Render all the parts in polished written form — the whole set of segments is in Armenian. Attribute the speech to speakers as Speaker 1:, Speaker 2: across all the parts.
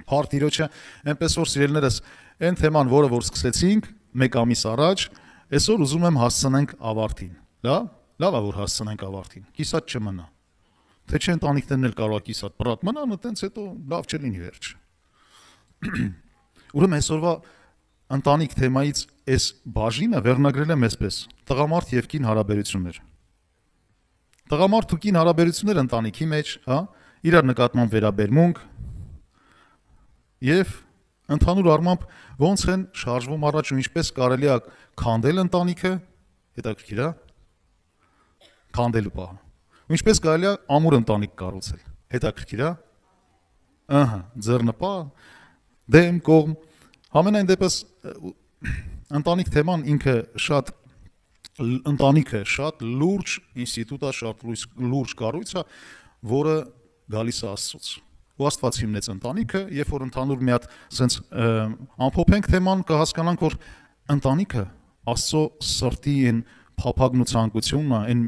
Speaker 1: Հարթ իրոչը, այնպես որ սիրելիներս, այն թեման, որը որ սկսեցինք 1 ամիս առաջ, այսօր ուզում եմ հասցնենք ավարտին։ Լավ է որ հասցնենք ավարտին։ Կիսատ չմնա։ Թե չէ ընտանիքներն էլ կարող է կիսատ պրատ մնան, այտենց հետո լավ չլինի վերջ։ Ուրեմն այսօրվա ընտանիք թեմայից այս բաժինը վերնագրել եմ այսպես. տղամարդ եւ կին հարաբերություններ։ Տղամարդ ու կին հարաբերություններ ընտանիքի մեջ, հա, իրար նկատմամբ վերաբերմունք եւ ընդհանուր առմամբ ոնց են շարժվում առաջ ու ինչպես կարելի է քանդել ընտանիքը, հետաքրքիր է, քանդելու պահը։ Ինչպես կարելի է ամուր ընտանիք կառուցել, հետաքրքիր է, ձեռնպահ, դեմ, կողմ, համենայն դեպս ընտանիք թեման ինքը շատ ընտանիքը շատ լուրջ ինստիտուտ է, շատ լուրջ կառույց է, որը գալիս է Աստծուց։ Ու Աստված հիմնեց ընտանիքը, երբ որ ընդհանուր մի հատ սենց ամփոփենք թեման, կհասկանանք, որ ընտանիքը Աստծո սրտի այն փափագն ու ցանկությունն է, այն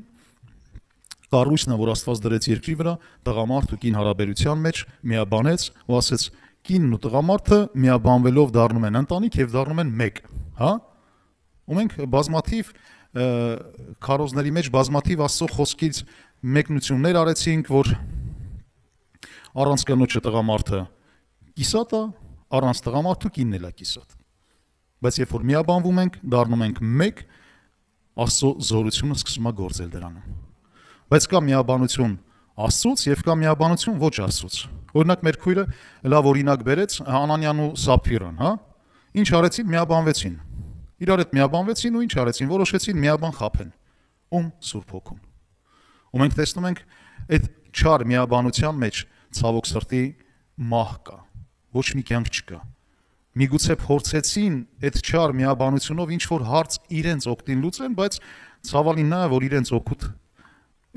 Speaker 1: կառույցն է, որ Աստված դրեց երկրի վրա, տղամարդ ու կին հարաբերության մեջ միաբանեց ու ասեց. կինն ու տղամարդը միաբանվելով դառնում են ընտանիք եւ դառնում են մեկ, հա? Ու մենք բազմաթիվ քարոզների մեջ բազմաթիվ Աստծո խոսքից մեկնություններ արեցինք, որ առանց կնոջը տղամարդը կիսատ է, առանց տղամարդու կինն էլ է կիսատ։ Բայց երբ որ միաբանվում ենք, դառնում ենք մեկ, Աստծո զորությունը սկսում է գործել դրանում։ Բայց կա միաբանություն Աստծուց եւ կա միաբանություն ոչ Աստծուց։ Օրինակ մեր քույրը լավ օրինակ բերեց Անանյան ու Սափիրան, հա? Ինչ արեցին, միաբանվեցին։ Իրար հետ միաբանվեցին ու ինչ արեցին, որոշեցին միաբան խաբեն։ Ում Սուրբ Հոգուն։ Ու մենք տեսնում ենք այդ չար միաբանության մեջ ցավոք սրտի մահ կա։ Ոչ մի կյանք չկա։ Միգուցե փորձեցին այդ չար միաբանությունով ինչ որ հարց իրենց օգտին լուծեն, բայց ցավալին նա է, որ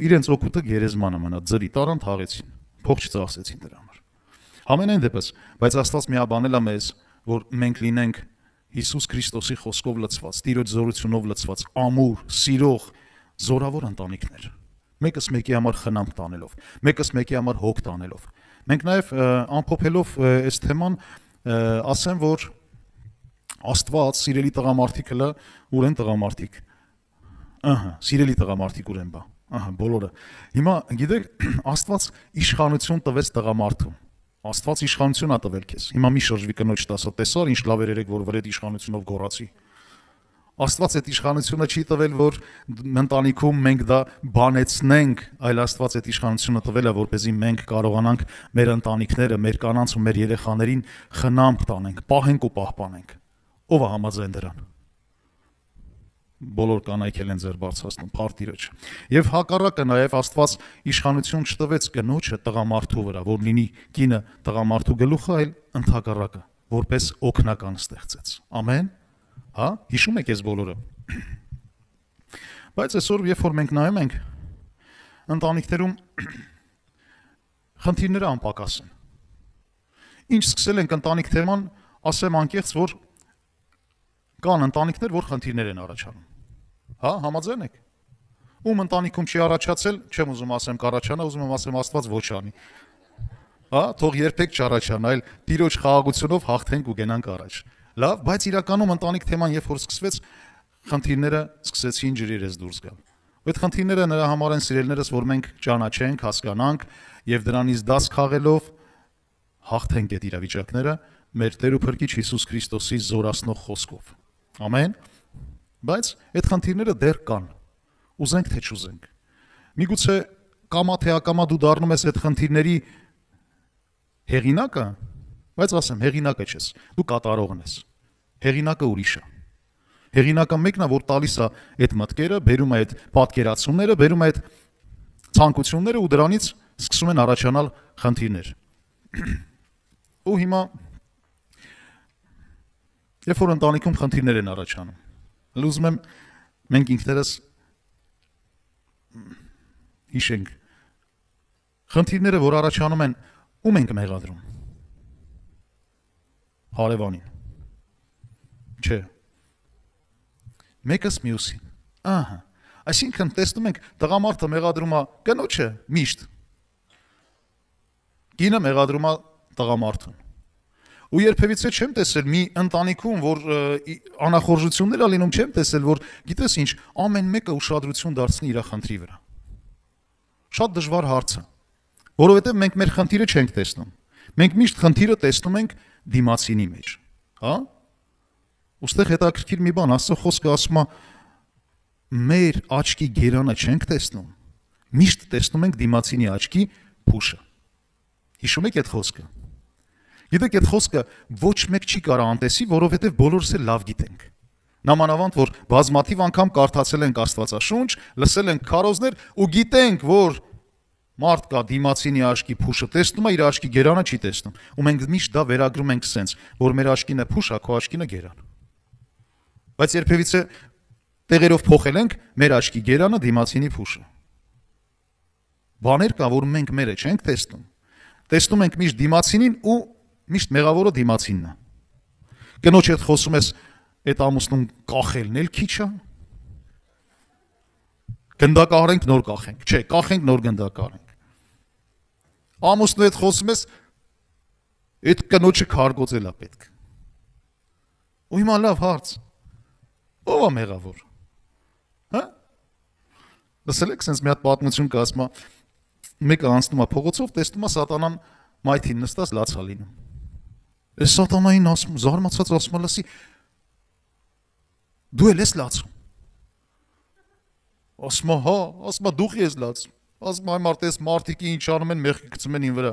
Speaker 1: իրենց օգուտը գերեզմանը մնաց, ձրի տարան թաղեցին, փող չծախսեցին դրա համար։ Համենայն դեպս, բայց Աստված միաբանել է մեզ, որ մենք լինենք Հիսուս Քրիստոսի խոսքով լցված, Տիրոջ զորությունով լցված, ամուր, սիրող, զորավոր ընտանիքներ։ Մեկս մեկի համար խնամք տանելով, մեկս մեկի համար հոգ տանելով։ Մենք նաև ամփոփելով այս թեման ասեմ, որ Աստված սիրելի տղամարդիկ հլը ուրեն տղամարդիկ։ Սիրելի տղամարդիկ ուրեն բա։ Բոլորը։ Հիմա գիտեք, Աստված իշխանություն տվեց տղամարդուն։ Աստված իշխանություն է տվել քեզ։ Հիմա մի շրջվի կնոջ տասը, տեսար ինչ լավ էր եղեք, որ վրեդ իշխանությունով գոռացի։ Աստված այդ իշխանությունը չի տվել, որ ընտանիքում մենք դա բանեցնենք, այլ Աստված այդ իշխանությունը տվել է, որպեսզի մենք կարողանանք մեր ընտանիքները, մեր կանանց ու մեր երեխաներին խնամք տանենք, պահենք ու պահպանենք։ Ո՞վ է համաձայն դրան։ Բոլոր կանայք են ձեր բարձրացնում, փարտիրոջ։ Եվ հակառակը նաև Աստված իշխանություն չտվեց կնոջը տղամարդու վրա, որ լինի կինը տղամարդու գլուխը, այլ ընդհակառակը, որպես օգնական ստեղծեց։ Ամեն։ Հա, հիշում եք այս բոլորը։ Բայց այսօր, երբ որ մենք նայում ենք ընտանիքներում խնդիրները անպակաս են։ Ինչ սկսել ենք ընտանիք թեման, ասեմ անկեղծ, որ կան ընտանիքներ, որ խնդիրներ են առաջանում։ Հա, համաձայն եք։ Ում ընտանիքում չի առաջացել, չեմ ուզում ասեմ կառաջանա, ուզում եմ ասեմ Աստված ոչ անի։ Հա, թող երբեք չառաջանա, այլ Տիրոջ խաղաղությունով հաղթենք ու գնանք առաջ։ Լավ, բայց իրականում ընտանիք թեման երբ որ սկսվեց, խնդիրները սկսեցին ջրերից դուրս գալ։ Այդ խնդիրները նրա համար են սիրելիներս, որ մենք ճանաչենք, հասկանանք եւ դրանից դաս քաղելով հաղթենք այդ իրավիճակները մեր Տեր ու Փրկիչ Հիսուս Քրիստոսի զորացնող խոսքով։ Ամեն։ Բայց այդ խնդիրները դեռ կան։ Ուզենք թե չուզենք։ Միգուցե կամա թե ակամա դու դառնում ես այդ խնդիրների հեղինակը, բայց ասեմ, հեղինակը չես, դու կատարողն ես։ Հեղինակը ուրիշ է։ Հեղինակը մեկն է, որ տալիս է այդ մտքերը, բերում է այդ պատկերացումները, բերում է այդ ցանկությունները ու դրանից սկսում են առաջանալ խնդիրներ։ Ու հիմա երբ որ ընտանիքում խնդիրներ են առաջանում, ուզում եմ մենք ինքներս հիշենք խնդիրները, որ առաջանում են, ում ենք մեղադրում։ Հարևանին։ Չէ։ Մեկս մյուսին։ Ահա։ Այսինքն տեսնում ենք տղամարդը մեղադրում է կնոջը միշտ։ Կինը մեղադրում է տղամարդուն։ Ու երբևիցե չեմ տեսել մի ընտանիքում, որ անախորժություններ ա լինում, չեմ տեսել, որ գիտես ինչ, ամեն մեկը ուշադրություն դարձնի իր խնդրի վրա։ Շատ դժվար հարց է, որովհետև մենք մեր խնդիրը չենք տեսնում։ Մենք միշտ խնդիրը տեսնում ենք դիմացինի մեջ, հա։ Ոստեղ հետաքրքիր մի բան, Աստծո խոսքը ասում է, մեր աչքի գերանը չենք տեսնում, միշտ տեսնում ենք դիմացինի աչքի փուշը։ Հիշում եք այդ խոսքը։ Գիտեք, այդ խոսքը ոչ մեկ չի կարող անտեսի, որովհետև բոլորս էլ լավ գիտենք։ Նամանավանդ, որ բազմաթիվ անգամ կարդացել ենք Աստվածաշունչ, լսել ենք քարոզներ ու գիտենք, որ մարդ կա դիմացինի աչքի փուշը տեսնում է, իր աչքի գերանը չի տեսնում։ Ու մենք միշտ դա վերագրում ենք սենց, որ մեր աչքին է փուշը, քո աչքին է գերան։ Բայց երբևիցե տեղերով փոխել ենք մեր աչքի գերանը դիմացինի փուշը։ Բաներ կա, որ մենք մերը չենք տեսնում։ Տեսնում ենք միշտ դիմացինին ու միշտ մեղավորը դիմացինն է։ Կնոջ հետ խոսում ես, այդ ամուսնում կախելն էլ քիչ է։ Գնդակահարենք, նոր կախենք։ Չէ, կախենք, նոր գնդակահարենք։ Ամուսնու հետ խոսում ես, այդ կնոջը քարգոծել է պետք։ Ու հիմա լավ հարց։ Ո՞վ է մեղավոր։ Հա։ Լսել եք, sense մի հատ պատմություն կա, ասում է, մեկը անցնում է փողոցով, տեսնում է սատանան մայթին նստած լաց է լինում։ Այս սատանային ասում, զարմացած ասում է, լսի, դու էլ ես լացում։ Ասում է, հա, ասում է, դուխ ես լացում։ Ասում է, այ մարդ, այս մարդիկի ինչ անում են, մեղքի գցում են ին վրա։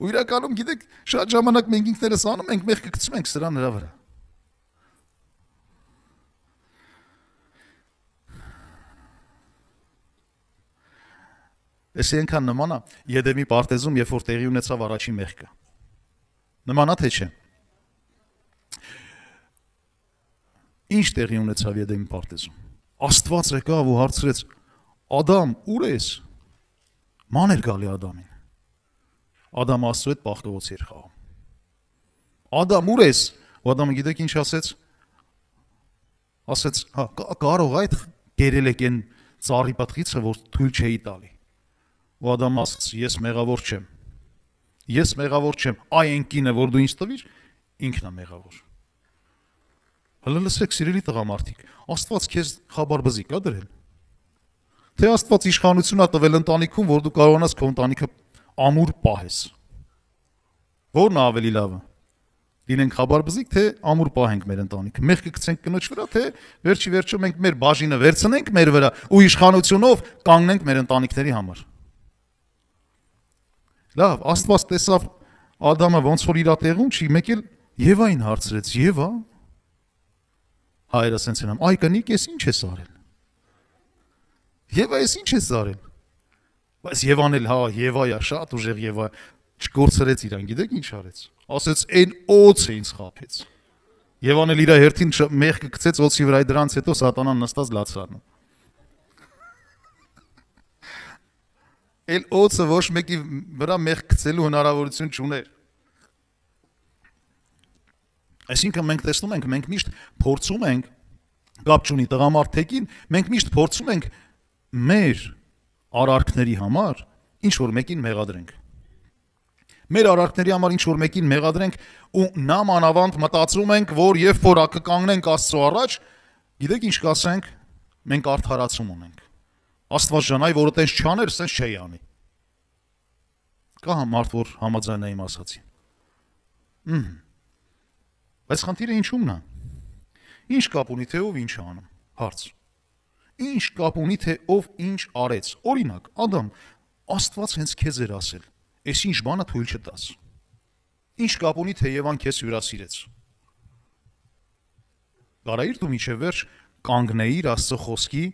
Speaker 1: Ու իրականում, գիտեք, շատ ժամանակ մենք ինքներս անում ենք, մեղքի գցում ենք սրա նրա վրա։ Էս ենքան նմանա Եդեմի պարտեզում, երբ որ տեղի ունեցավ առաջին մեղքը։ Նմանա թե չէ։ Ինչ տեղի ունեցավ Եդեմի պարտեզում։ Աստված եկավ ու հարցրեց. Ադամ, ուր ես։ Ման էր գալի Ադամին։ Ադամը Աստծո հետ պաղտողոց էր խաղում։ Ադամ, ուր ես։ Ու Ադամը գիտեք ինչ ասեց։ Ասեց, հա, կարող այդ գերել եք այն ծառի պատղիցը, որ թույլ չէի տալի։ Ու Ադամը ասաց, ես մեղավոր չեմ։ Ես մեղավոր չեմ, այ այն կինը, որ դու ինձ տվիր, ինքն է մեղավոր։ Հələ լսեք, սիրելի տղամարդիկ, Աստված քեզ խաբար բզիկ ա դրել։ Թե Աստված իշխանություն ա տվել ընտանիքում, որ դու կարողանաս քո ընտանիքը ամուր պահես։ Որն է ավելի լավը։ Լինենք խաբար բզիկ, թե ամուր պահենք մեր ընտանիքը։ Մեղքը գցենք կնոջ վրա, թե վերջի վերջո մենք մեր բաժինը վերցնենք մեր վրա ու իշխանությունով կանգնենք մեր ընտանիքների համար։ Լավ, Աստված տեսավ Ադամը ոնց որ իր տեղում չի, մեկ էլ Եվային հարցրեց. Եվա։ Հայրը ասենց են, այ կնիկ, ես ինչ ես արել։ Եվա, ես ինչ ես արել։ Բայց Եվան էլ, հա, Եվա է, շատ ուժեղ Եվա, չկորցրեց իրան, գիտեք ինչ արեց։ Ասեց, այն օձը ինձ խաբեց։ Եվան էլ իր հերթին մեղքը գցեց օձի վրա, դրանից հետո սատանան նստած լաց առնում։ Էլ օձը ոչ մեկի վրա մեղք գցելու հնարավորություն չուներ։ Այսինքն մենք տեսնում ենք, մենք միշտ փորձում ենք, կապ չունի տղամարդեկին, մենք միշտ փորձում ենք մեր արարքների համար ինչ որ մեկին մեղադրենք։ Մեր արարքների համար ինչ որ մեկին մեղադրենք ու նամանավանդ մտածում ենք, որ երբ որ կկանգնենք Աստծո առաջ, գիտեք ինչ կասենք, մենք արդարացում ունենք։ Աստված ջան, այ որը տես չաներ, սենց չի անի։ Կա մարդ, որ համաձայն է իմ ասացին։ Բայց խնդիրը ինչումն է։ Ինչ կապ ունի, թե ով ինչ է անում։ Հարց։ Ինչ կապ ունի, թե ով ինչ արեց։ Օրինակ, Ադամ, Աստված հենց քեզ էր ասել, այս ինչ բանը թույլ չտաս։ Ինչ կապ ունի, թե Եվան քեզ հյուրասիրեց։ Կարայիր դու միջև վերջ կանգնեիր Աստծո խոսքի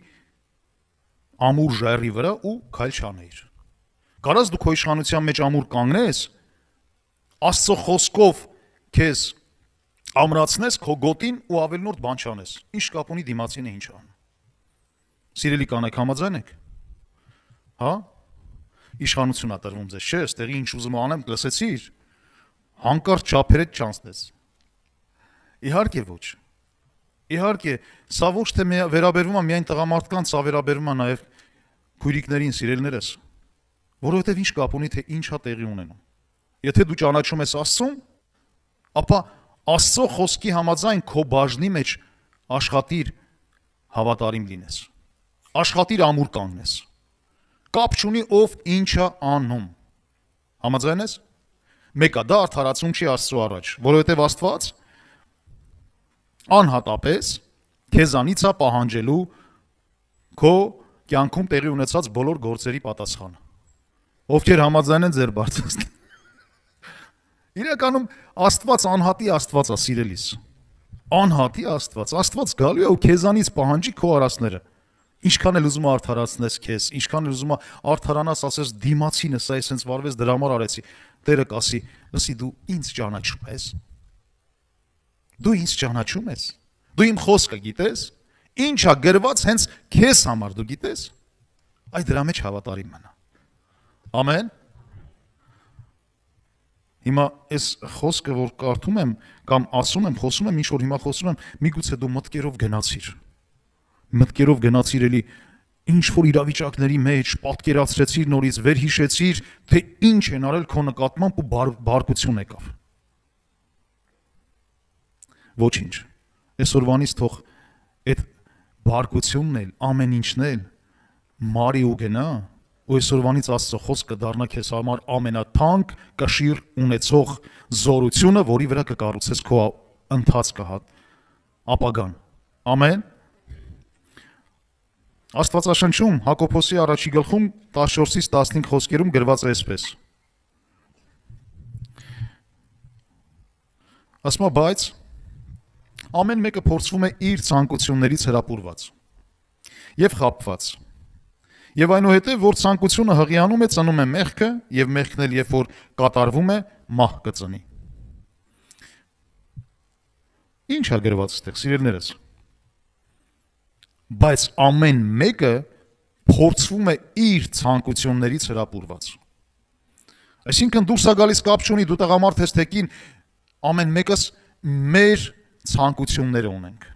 Speaker 1: ամուր ժայռի վրա ու քայլ չանեիր։ Կարաս դու քո իշխանության մեջ ամուր կանգնես, Աստծո խոսքով քեզ ամրացնես քո գոտին ու ավելնորդ բան չանես։ Ինչ կապ ունի դիմացինը ինչ անում։ Սիրելի կանայք, համաձայն եք։ Հա? Իշխանություն ա տրվում ձեզ, չէ՞, այստեղի ինչ ուզում անեմ, լսեցիր։ Հանկարծ չափերդ չանցնես։ Իհարկե ոչ։ Իհարկե, սա ոչ թե վերաբերվում է միայն տղամարդկանց, սա վերաբերվում է նաև քույրիկներին, սիրելիներս, որովհետև ինչ կապ ունի, թե ինչ է տեղի ունենում։ Եթե դու ճանաչում ես Աստծուն, ապա Աստծո խոսքի համաձայն քո բաժնի մեջ աշխատիր հավատարիմ լինես։ Աշխատիր ամուր կանգնես։ Կապ չունի ով ինչա անում։ Համաձայն ես։ Մեկը դա արդարացում չի Աստծո առաջ, որովհետև Աստված անհատապես քեզանից է պահանջելու քո կյանքում տեղի ունեցած բոլոր գործերի պատասխանը։ Ովքեր համաձայն են ձեր բարձրացնել։ Իրականում Աստված անհատի Աստված է, սիրելիս։ Անհատի Աստված։ Աստված գալու է ու քեզանից պահանջի քո արածները։ Ինչքան էլ ուզում արդարացնես քեզ, ինչքան էլ ուզում արդարանաս, ասես դիմացինը, սա էսենց վարվեց, դրա համար արեցի։ Տերը կասի, լսի, դու ինձ ճանաչում ես։ Դու ինձ ճանաչում ես։ Դու իմ խոսքը գիտես։ Ինչա գրված հենց քեզ համար դու գիտես։ Այ դրա մեջ հավատարիմ մնա։ Ամեն։ Հիմա այս խոսքը, որ կարդում եմ կամ ասում եմ, խոսում եմ, ինչ որ հիմա խոսում եմ, միգուցե դու մտքերով գնացիր։ Մտքերով գնացիր էլի ինչ որ իրավիճակների մեջ, պատկերացրեցիր նորից, վերհիշեցիր, թե ինչ են արել քո նկատմամբ ու բարկություն եկավ։ Ոչինչ։ Այսօրվանից թող այդ բարկությունն էլ, ամեն ինչն էլ մարի ու գնա, ու այսօրվանից Աստծո խոսքը դառնա քեզ համար ամենաթանկ կշիռ ունեցող զորությունը, որի վրա կկառուցես քո ընթացքը ապագան։ Ամեն։ Աստվածաշնչում Հակոբոսի առաջի գլխում 14-ից 15 խոսքերում գրված է այսպես. Ասում է, բայց ամեն մեկը փորձվում է իր ցանկություններից հրապուրված եւ խաբված։ Եվ այնուհետև, որ ցանկությունը հղիանում է, ծնում է մեղքը, եւ մեղքն էլ երբ որ կատարվում է, մահ կծնի։ Ինչ է գրված այստեղ, սիրելիներս։ Բայց ամեն մեկը փորձվում է իր ցանկություններից հրապուրված։ Այսինքն դուրս է գալիս կապ չունի, դու տղամարդ ես թե կին, ամեն մեկս մեր ցանկությունները ունենք։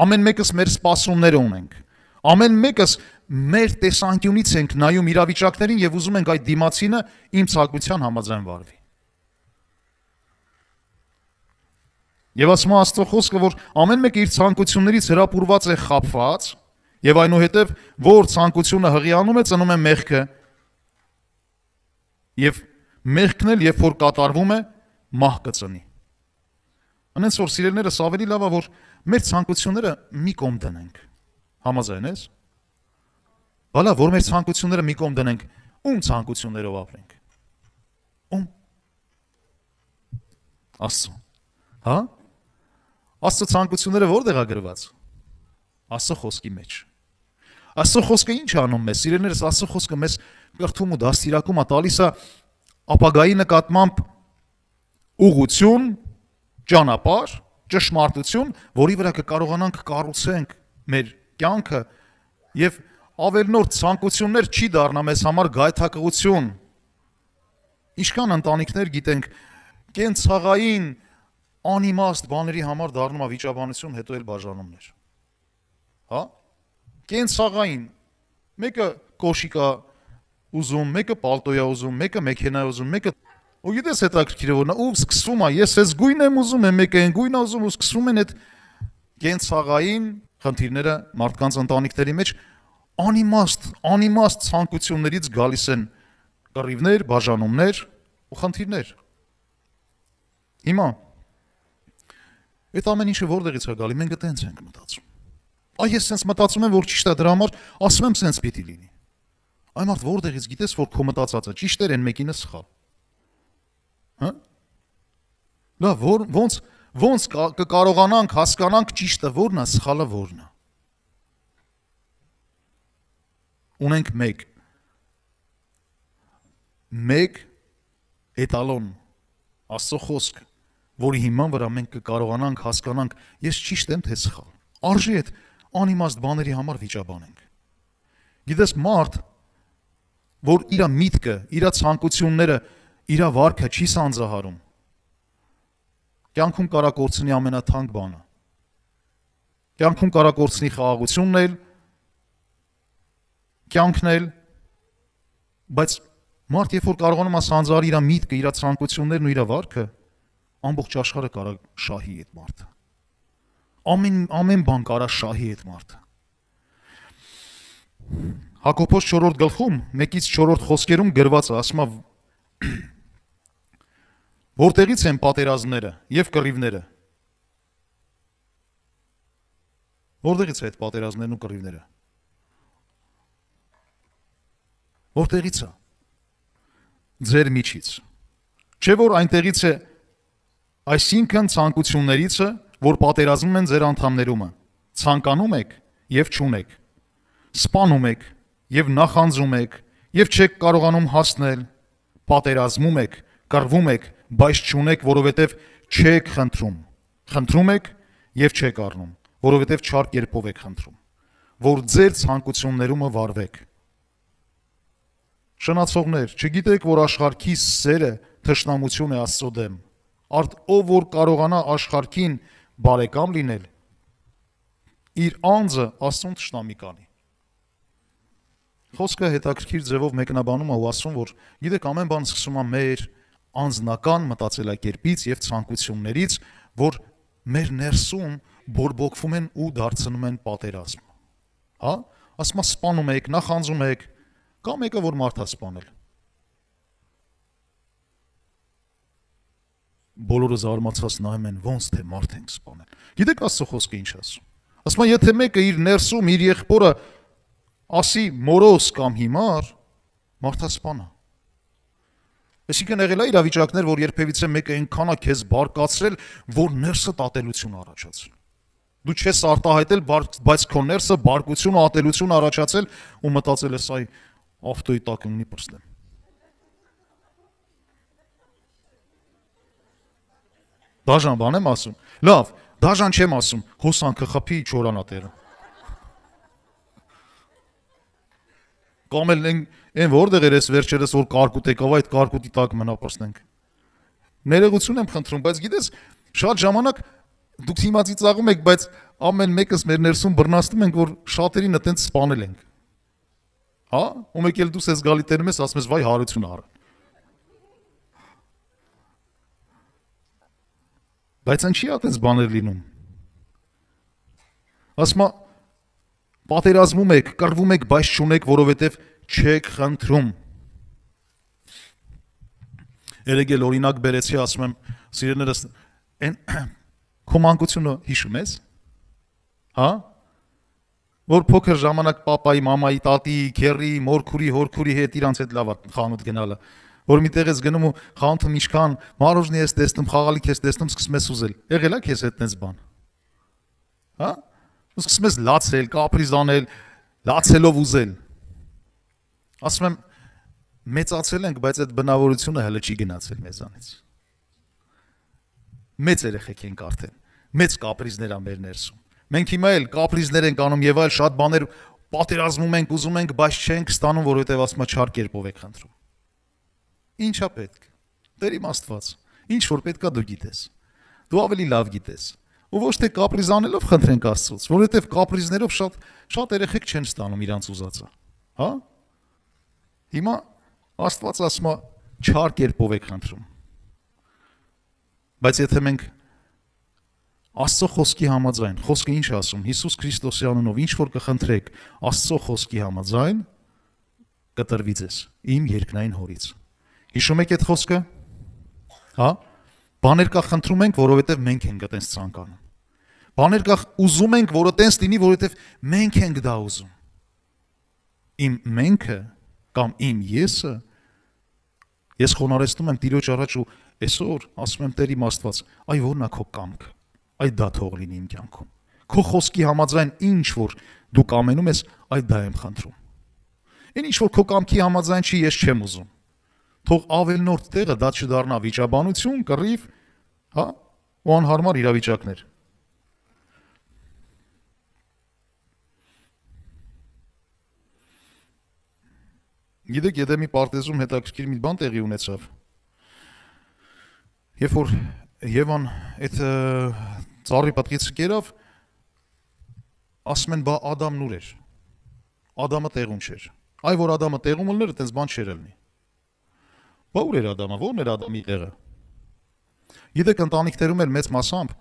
Speaker 1: Ամեն մեկս մեր սպասումները ունենք։ Ամեն մեկս մեր տեսանկյունից ենք նայում իրավիճակներին եւ ուզում ենք այդ դիմացինը իմ ցանկության համաձայն վարվի։ Եվ ասում է Աստծո խոսքը, որ ամեն մեկը իր ցանկություններից հրապուրված է, խաբված, եւ այնուհետեւ որ ցանկությունը հղիանում է, ծնում է մեղքը, եւ մեղքն էլ երբ որ կատարվում է, մահ կծնի։ Անենց որ սիրելիներս ավելի լավ է, որ մեր ցանկությունները մի կողմ դնենք։ Համաձայն ես։ Բալա, որ մեր ցանկությունները մի կողմ դնենք, ում ցանկություններով ապրենք։ Ում։ Աստծո։ Հա։ Աստծո ցանկությունները որտեղ է գրված։ Աստծո խոսքի մեջ։ Աստծո խոսքը ինչ անում է, սիրելիներս, Աստծո խոսքը մեզ կրթում ու դաստիարակում է տալիս է ապագայի նկատմամբ ուղղություն, ճանապարհ, ճշմարտություն, որի վրա կկարողանանք կառուցենք մեր կյանքը եւ ավելնորդ ցանկություններ չի դառնա մեզ համար գայթակղություն։ Ինչքան ընտանիքներ գիտենք, կենցաղային անիմաստ բաների համար դառնում է վիճաբանություն, հետո էլ բաժանումներ։ Հա? Կենցաղային մեկը կոշիկա ուզում, մեկը պալտոյա ուզում, մեկը մեքենա ուզում, մեկը ու գիտես հետաքրքիր է որ նա ու սկսվում է, ես էս գույն եմ ուզում, մեկը այն գույնը ուզում ու սկսվում են այդ կենցաղային խնդիրները մարդկանց ընտանիքների մեջ անիմաստ ցանկություններից գալիս են կռիվներ, բաժանումներ ու խնդիրներ։ Հիմա այդ ամեն ինչը որտեղից է գալի, մենք այդպես ենք մտածում։ Այ ես sense մտածում եմ, որ ճիշտ է, դրա համար ասում եմ sense պիտի լինի։ Այ մարդ որտեղից գիտես, որ քո մտածածը ճիշտ էր, այն մեկինը սխալ։ Հա։ Լավ, ոնց կկարողանանք հասկանանք ճիշտը որն է, սխալը որն է։ Ունենք մեկ էտալոն, Աստծո խոսք, որի հիման վրա մենք կկարողանանք հասկանանք, ես ճիշտ եմ թե սխալ։ Արժի այդ անիմաստ բաների համար վիճաբանենք։ Գիտես մարդ, որ իր միտքը, իր ցանկությունները, իր վարքը չի սանձահարում, կյանքում կարա կորցնի ամենաթանկ բանը։ Կյանքում կարա կորցնի խաղաղությունն էլ, կյանքն էլ, բայց Մարդ երբ որ կարողանում է սանձարի իր միտքը, իր ցանկություններն ու իր վարքը, ամբողջ աշխարհը կարա շահի այդ մարդը։ Ամեն բան կարա շահի այդ մարդը։ Հակոբոս 4-րդ գլխում 1-ից 4-րդ խոսքերում գրված է, ասում է, որտեղից են պատերազմները եւ կռիվները։ Որտեղից է այդ պատերազմներն ու կռիվները։ Որտեղից է։ Ձեր միջից։ Չէ որ այնտեղից է, այսինքն ցանկություններից է, որ պատերազմում են ձեր անդամներումը։ Ցանկանում եք եւ չունեք։ Սպանում եք եւ նախանձում եք եւ չեք կարողանում հասնել։ Պատերազմում եք, կռվում եք, բայց չունեք, որովհետեւ չեք խնդրում։ Խնդրում եք եւ չեք առնում, որովհետեւ չար կերպով եք խնդրում, որ ձեր ցանկություններումը վարվեք։ Շնացողներ, չգիտեք, որ աշխարհքի սերը թշնամություն է Աստծո դեմ։ Արդ ով որ կարողանա աշխարհքին բարեկամ լինել, իր անձը Աստծուն թշնամի կանի։ Խոսքը հետաքրքիր ձևով մեկնաբանում է ու ասում, որ գիտեք, ամեն բան սկսում է մեր անձնական մտածելակերպից եւ ցանկություններից, որ մեր ներսում բորբոքվում են ու դարձնում են պատերազմ։ Հա, ասում է սպանում եք, նախանձում եք, կամ եկը որ մարդ է սպանել։ Բոլորը զարմացած նայում են, ոնց թե մարդ ենք սպանել։ Գիտեք Աստծո խոսքը ինչ ասում։ Ասում է, եթե մեկը իր ներսում իր եղբորը ասի մորոս կամ հիմար, մարդը սպանա։ Այսինքն եղել է իրավիճակներ, որ երբևիցե մեկը այնքան է քեզ բարկացրել, որ ներսը տատելություն առաջացել։ Դու չես արտահայտել, բայց քո ներսը բարկություն ու ատելություն առաջացել ու մտածել ես, այ ավտոյի տակ ունի պրստեմ։ Դաժան բան եմ ասում։ Լավ, դաժան չեմ ասում, հոսանքը խփի չորանատերը։ Կամ էլ այն որտեղ էր էս վերջերս որ կարկուտ եկավ, այդ կարկուտի տակ մնա պրստենք։ Ներողություն եմ խնդրում, բայց գիտես, շատ ժամանակ դուք հիմա ծիծաղում եք, բայց ամեն մեկս մեր ներսում բռնացնում ենք, որ շատերին այտենց սպանել ենք։ Հա, ու մեկ էլ դու ես գալի տերում ես, ասում ես, վայ հարություն արա։ Բայց ինչի՞ այտենց բաներ լինում։ Ասում է, պատերազմում եք, կռվում եք, բայց չունեք, որովհետև չեք խնդրում։ Երեկ էլ օրինակ բերեցի, ասում եմ, սիրելիներս, այն քո մանկությունը հիշում ես։ Հա? Որ փոքր ժամանակ պապայի, մամայի, տատի, քերի, մորքուրի, հորքուրի հետ իրանց հետ լավ խանութ գնալը, որ միտեղ ես գնում ու խանութում ինչքան մարոժնի ես տեսնում, խաղալիք ես տեսնում, սկսում ես ուզել։ Եղել է քեզ հետ տես բան։ Հա? Ու սկսում ես լացել, կապրիզանել, լացելով ուզել։ Ասում եմ, մեծացել ենք, բայց այդ բնավորությունը հələ չի գնացել մեզանից։ Մեծ երեխեք ենք արդեն, մեծ կապրիզներ ա մեր ներսում։ Մենք հիմա էլ կապրիզներ ենք անում եւ այլ շատ բաներ պատերազմում ենք, ուզում ենք, բայց չենք ստանում, որովհետեւ ասում է չար կերպով եք խնդրում։ Ինչա պետք։ Տեր իմ Աստված, ինչ որ պետքա դու գիտես։ Դու ավելի լավ գիտես։ Ու ոչ թե կապրիզանելով խնդրենք Աստծուց, որովհետեւ կապրիզներով շատ երեխեք չեն ստանում իրանց ուզածը։ Հա? Հիմա Աստված ասում է չար կերպով եք խնդրում։ Բայց եթե մենք Աստծո խոսքի համաձայն, խոսքը ինչ է ասում, Հիսուս Քրիստոսի անունով ինչ որ կխնդրեք, Աստծո խոսքի համաձայն կտրվի ձեզ իմ երկնային հորից։ Հիշում եք այդ խոսքը։ Հա? Բաներ կա խնդրում ենք, որովհետև մենք ենք այտենց ցանկանում։ Բաներ կա ուզում ենք, որ այտենց լինի, որովհետև մենք ենք դա ուզում։ Իմ menքը կամ իմ եսը ես խոնարհեցնում եմ Տիրոջ առաջ ու այսօր ասում եմ Տեր իմ Աստված, այ որն է քո կամքը։ Այդ դա թող լինի իմ կյանքում։ Քո խոսքի համաձայն ինչ որ դու կամենում ես, այդ դա եմ խնդրում։ Այն ինչ որ քո կամքի համաձայն չի, ես չեմ ուզում։ Թող ավելնորդ տեղը դա չդառնա վիճաբանություն, կռիվ, հա, ու անհարմար իրավիճակներ։ Գիտեք, Եդեմի պարտեզում հետաքրքիր մի բան տեղի ունեցավ։ Երբ որ Եվան այդ ծառի պատկիցը կերավ, ասում են, բա Ադամն ուր էր։ Ադամը տեղում չէր։ Այ որ Ադամը տեղում ուներ, այդպես բան չէր ելնի։ Բա ուր էր Ադամը, ո՞րն էր Ադամի տեղը։ Գիտեք, ընտանիքներում էլ մեծ մասամբ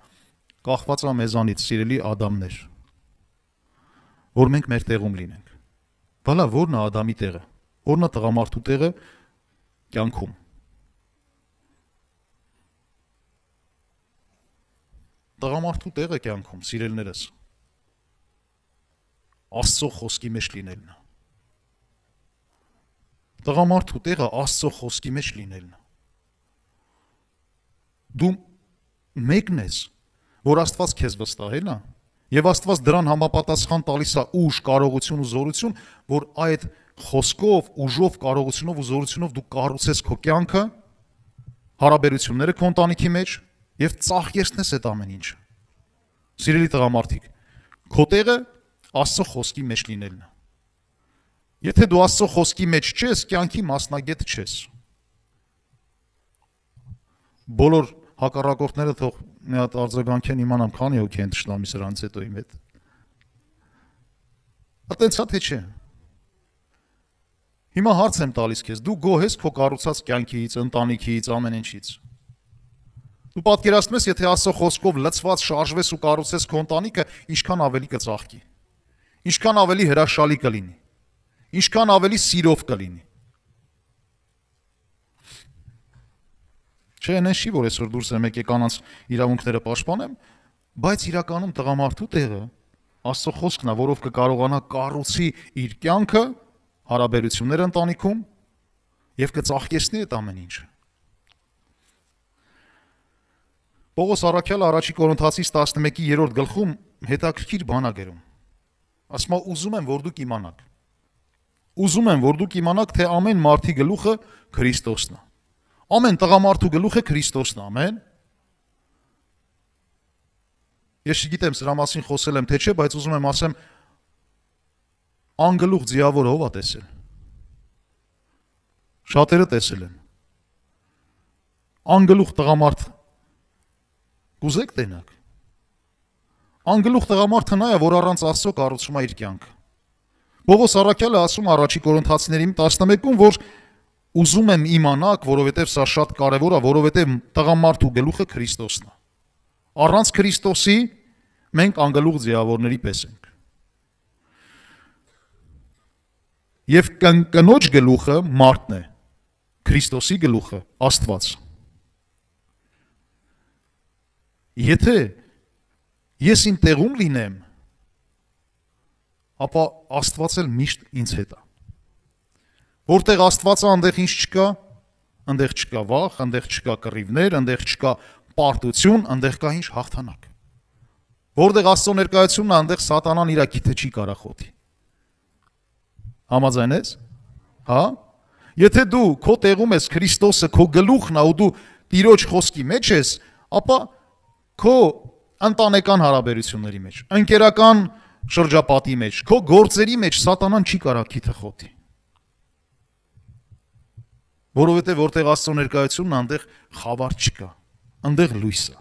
Speaker 1: կախված է մեզանից, սիրելի Ադամներ, որ մենք մեր տեղում լինենք։ Բալա, ո՞րն է Ադամի տեղը, ո՞րն է տղամարդու տեղը կյանքում։ Տղամարդու տեղը կյանքում, սիրելիներս, Աստծո խոսքի մեջ լինելն է։ Տղամարդու տեղը Աստծո խոսքի մեջ լինելն է։ Դու մեկն ես, որ Աստված քեզ վստահել է, եւ Աստված դրան համապատասխան տալիս է ուժ, կարողություն ու զորություն, որ այդ խոսքով, ուժով, կարողությունով ու զորությունով դու կառուցես քո կյանքը, հարաբերությունները քո ընտանիքի մեջ եւ ծաղկեցնես այդ ամեն ինչը։ Սիրելի տղամարդիկ, քո տեղը Աստծո խոսքի մեջ լինելն է։ Եթե դու Աստծո խոսքի մեջ չես, կյանքի մասնագետ չես։ Բոլոր հակառակորդները թող մի հատ արձագանքեն իմանամ քանի հոգի են թշնամի սրանից հետո իմ հետ։ Այդտենց է թե չէ։ Հիմա հարց եմ տալիս քեզ, դու գոհ ես քո կառուցած կյանքից, ընտանիքից, ամեն ինչից։ Դու պատկերացնում ես, եթե Աստծո խոսքով լցված շարժվես ու կառուցես քո ընտանիքը, ինչքան ավելի կծաղկի, ինչքան ավելի հրաշալի կլինի, ինչքան ավելի սիրով կլինի։ Չէ, այնպես չի, որ այսօր դուրս եմ եկել կանանց իրավունքները պաշտպանեմ, բայց իրականում տղամարդու տեղը Աստծո խոսքն է, որով կկարողանա կառուցի իր կյանքը, հարաբերությունները ընտանիքում եւ կծաղկեցնի այդ ամեն ինչը։ Պողոս առաքյալը առաջի Կորինթացիս 11-րդ գլխում հետաքրքիր բան է գրում։ Ասում է, ուզում եմ, որ դուք իմանաք։ Ուզում եմ, որ դուք իմանաք, թե ամեն մարդի գլուխը Քրիստոսն է։ Ամեն տղամարդու գլուխը Քրիստոսն է, ամեն։ Ես չգիտեմ սրա մասին խոսել եմ թե չէ, բայց ուզում եմ ասեմ, անգլուխ ձիավոր ով է տեսել։ Շատերը տեսել են։ Անգլուխ տղամարդ կուզեք տենաք։ Անգլուխ տղամարդը նա է, որ առանց Աստծո կառուցում է իր կյանքը։ Պողոս առաքյալը ասում առաջի Կորինթացիներին 11-ում, որ ուզում եմ իմանաք, որովհետև սա շատ կարևոր է, որովհետև տղամարդու գլուխը Քրիստոսն է։ Առանց Քրիստոսի մենք անգլուխ ձիավորների պես ենք։ Եվ կնոջ գլուխը մարդն է, Քրիստոսի գլուխը Աստված։ Եթե ես իմ տեղում լինեմ, ապա Աստված էլ միշտ ինձ հետ է։ Որտեղ Աստված է, այնտեղ ինչ չկա, այնտեղ չկա վախ, այնտեղ չկա կռիվներ, այնտեղ չկա պարտություն, այնտեղ կա ինչ հաղթանակ։ Որտեղ Աստծո ներկայությունն է, այնտեղ սատանան իր գիթը չի կարա խոթի։ Համաձայն ես։ Հա։ Եթե դու քո տեղում ես, Քրիստոսը քո գլուխն է ու դու Տիրոջ խոսքի մեջ ես, ապա քո ընտանեկան հարաբերությունների մեջ, ընկերական շրջապատի մեջ, քո գործերի մեջ սատանան չի կարա գիթը խոթի։ Որովհետև որտեղ Աստծո ներկայությունն է, այնտեղ խավար չկա, այնտեղ լույս է։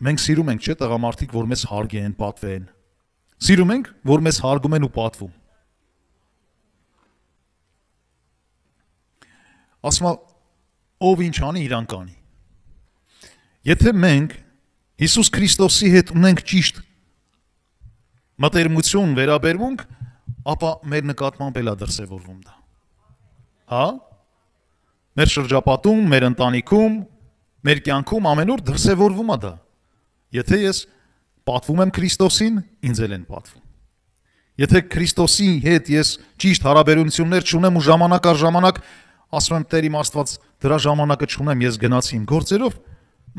Speaker 1: Մենք սիրում ենք, չէ՞, տղամարդիկ, որ մեզ հարգեն, պատվեն։ Սիրում ենք, որ մեզ հարգում են ու պատվում։ Ասում է, ով ինչ անի, իրան կանի։ Եթե մենք Հիսուս Քրիստոսի հետ ունենք ճիշտ մտերմություն, վերաբերմունք, ապա մեր նկատմամբ էլ է դրսևորվում դա։ Հա։ Մեր շրջապատում, մեր ընտանիքում, մեր կյանքում ամենուր դրսևորվում է դա։ Եթե ես պատվում եմ Քրիստոսին, ինձ էլ են պատվում։ Եթե Քրիստոսի հետ ես ճիշտ հարաբերություններ չունեմ ու ժամանակ առ ժամանակ ասում եմ Տեր իմ Աստված, դրա ժամանակը չունեմ, ես գնացի իմ գործերով,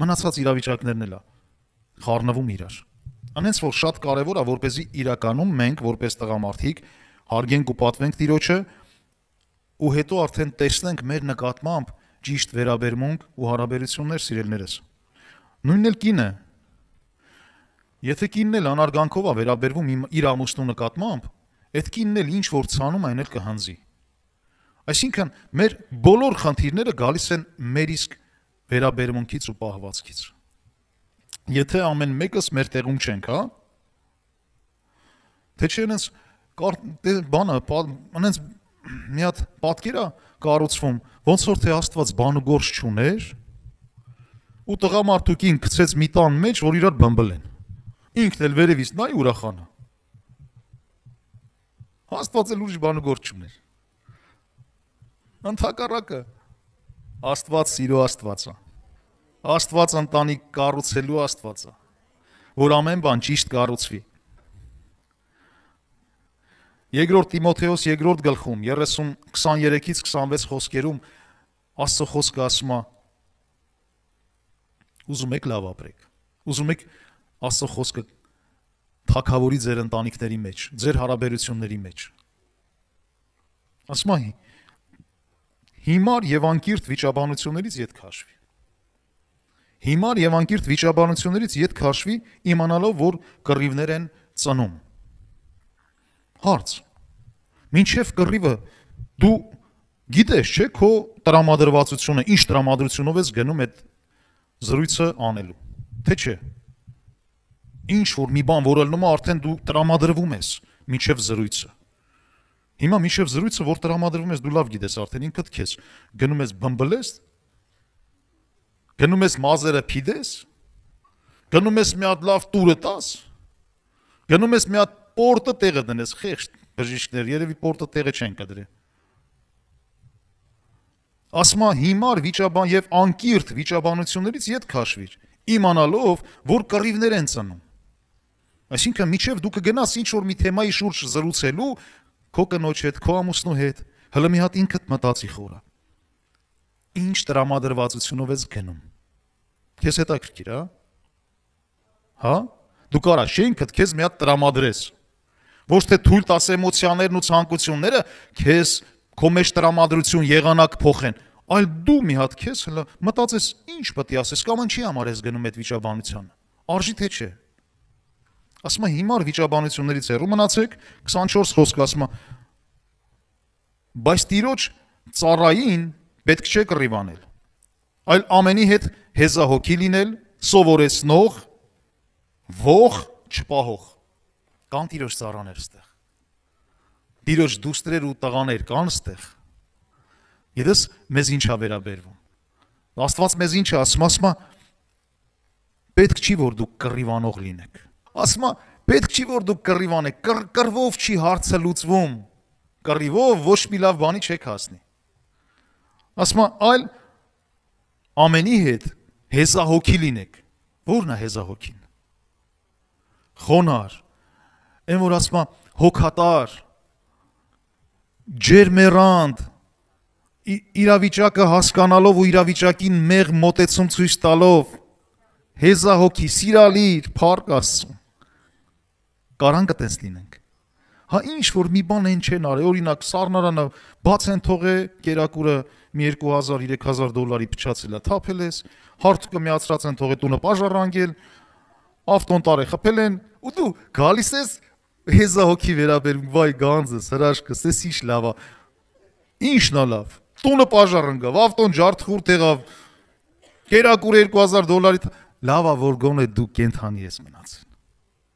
Speaker 1: մնացած իրավիճակներն էլ է խառնվում իրար։ Անենց որ շատ կարևոր է, որպեսզի իրականում մենք որպես տղամարդիկ հարգենք ու պատվենք Տիրոջը ու հետո արդեն տեսնենք մեր նկատմամբ ճիշտ վերաբերմունք ու հարաբերություններ, սիրելիներս։ Նույնն էլ կինը։ Եթե կինն էլ անարգանքով է վերաբերվում իր ամուսնու նկատմամբ, այդ կինն էլ ինչ որ ցանում այն էլ կհանձի։ Այսինքն մեր բոլոր խնդիրները գալիս են մեր իսկ վերաբերմունքից ու պահվածքից։ Եթե ամեն մեկս մեր տեղում չենք, հա։ Թե չէ այնց բանը, այնց մի հատ պատկերա կառուցվում, ոնց որ թե Աստված բան ու գործ չուներ, ու տղամարդուկին գցեց մի տան մեջ, որ իրար բմբլեն։ Ինքն էլ վերևից նայ ուրախանա։ Աստված էլ ուրիշ բան ու գործ չուներ։ Ընդհակառակը Աստված սիրո Աստված է։ Աստված ընտանիք կառուցելու Աստված է, որ ամեն բան ճիշտ կառուցվի։ Երկրորդ Տիմոթեոս 2-րդ գլխում 23-ից 26 խոսքերում Աստծո խոսքը ասում է. ուզում եք լավ ապրեք, ուզում եք Աստծո խոսքը թագավորի ձեր ընտանիքների մեջ, ձեր հարաբերությունների մեջ։ Ասում է հիմար եւ անկիրթ վիճաբանություններից ետ քաշվի։ Հիմար եւ անկիրթ վիճաբանություններից ետ քաշվի, իմանալով, որ կռիվներ են ծնում։ Հարց. մինչև կռիվը դու գիտես, չէ, քո տրամադրվածությունը, ինչ տրամադրությունով ես գնում այդ զրույցը անելու, թե չէ։ Ինչ որ մի բան որելնում է, արդեն դու տրամադրվում ես մինչև զրույցը։ Հիմա մինչև զրույցը, որ տրամադրվում ես, դու լավ գիտես արդեն ինքդ քեզ, գնում ես բմբլես, գնում ես մազերը փիդես, գնում ես մի հատ լավ տուրը տաս, գնում ես մի հատ պորտը տեղը դնես, խեղճ բժիշկներ, երևի պորտը տեղը չեն կդրել։ Ասում է հիմար վիճաբան եւ անկիրթ վիճաբանություններից ետ քաշվիր, իմանալով, որ կռիվներ են ծնում։ Այսինքն միջև դու կգնաս ինչ որ մի թեմայի շուրջ զրուցելու, քո կնոջ հետ, քո ամուսնու հետ, հələ մի հատ ինքդ մտածի խորա։ Ինչ տրամադրվածությունով ես գնում։ Քեզ հետաքրքիր, հա? Դու կարա շենքդ քեզ մի հատ տրամադրես։ Ոչ թե թույլ տաս էմոցիաներն ու ցանկությունները քեզ քո մեջ տրամադրություն եղանակ փոխեն, այլ դու մի հատ քեզ հələ մտածես ինչ պետք է ասես կամ ինչի համար ես գնում այդ վիճաբանությանը։ Արժի թե չէ։ Ասում է հիմար վիճաբանություններից հեռու մնացեք, 24 խոսք ասում է, բայց Տիրոջ ծառային պետք չէ կռիվ անել, այլ ամենի հետ հեզահոգի լինել, սովորեցնող, ող չպահող։ Կան Տիրոջ ծառաներ ստեղ։ Տիրոջ դուստրեր ու տղաներ կան ստեղ։ Եդես մեզ ինչ է վերաբերվում։ Աստված մեզ ինչ է ասում է, պետք չի որ դուք կռիվանող լինեք։ Ասում է, պետք չի որ դուք կռիվ անեք, կռվով չի հարցը լուծվում։ Կռիվով ոչ մի լավ բանի չեք հասնի։ Ասում է, այլ ամենի հետ հեզահոգի լինեք։ Ո՞րն է հեզահոգին։ Խոնար, այն որ ասում է հոգատար, ջերմերանդ, իրավիճակը հասկանալով ու իրավիճակին մեղ մոտեցում ցույց տալով, հեզահոգի, սիրալիր, փառք Աստծուն։ Կարանք այդպես լինենք։ Հա ինչ որ մի բան են չեն արել, օրինակ սառնարանը բաց են թողել, կերակուրը մի 2000-3000 դոլարի փչացել է, թափել ես, հարթուկը միացրած են թողել, տունը պաժարանգել, ավտոն տարե խփել են, ու դու գալիս ես հեզահոգի վերաբերում, վայ գանձս, հրաշքս, էս ինչ լավ է։ Ինչն է լավ։ Տունը պաժարանգավ, ավտոն ջարդխուրդ եղավ, կերակուրը 2000 դոլարի, լավ է որ գոնե դու կենթանի ես մնացել։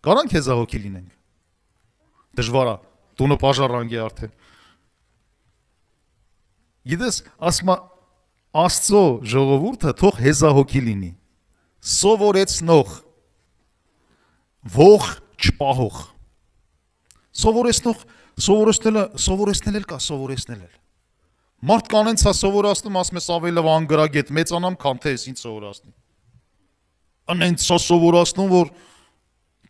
Speaker 1: Կարանք հեզահոգի լինենք։ Դժվար է, տունը պաժարանգի արդեն։ Գիտես, ասում է Աստծո ժողովուրդը թող հեզահոգի լինի, սովորեցնող, ող չպահող։ Սովորեցնել էլ կա, սովորեցնել էլ։ Մարդ կանենց է սովորացնում, ասում ես ավելի լավ անգրագետ մեծանամ, քան թե ես ինձ սովորացնի։ Անենց է սովորացնում, որ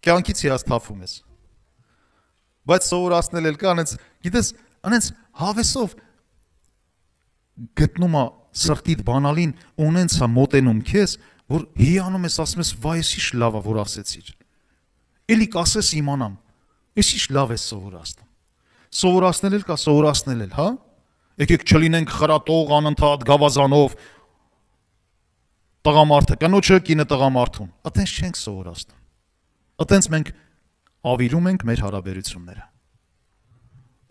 Speaker 1: կյանքից հիասթափում ես։ Բայց սովորացնել էլ կա, անենց, գիտես, անենց հավեսով գտնում է սրտիդ բանալին, ունենց է մոտենում քեզ, որ հիանում ես, ասում ես, վայ, ես ինչ լավ է, որ ասեցիր։ Էլի կասես իմանամ, ես ինչ լավ ես սովորացնում։ Սովորացնել էլ կա, սովորացնել էլ, հա։ Եկեք չլինենք խրատող, անընդհատ գավազանով, տղամարդը կնոջը, կինը տղամարդուն։ Այդպես չենք սովորացնում։ Այդպես մենք ավիրում ենք մեր հարաբերությունները։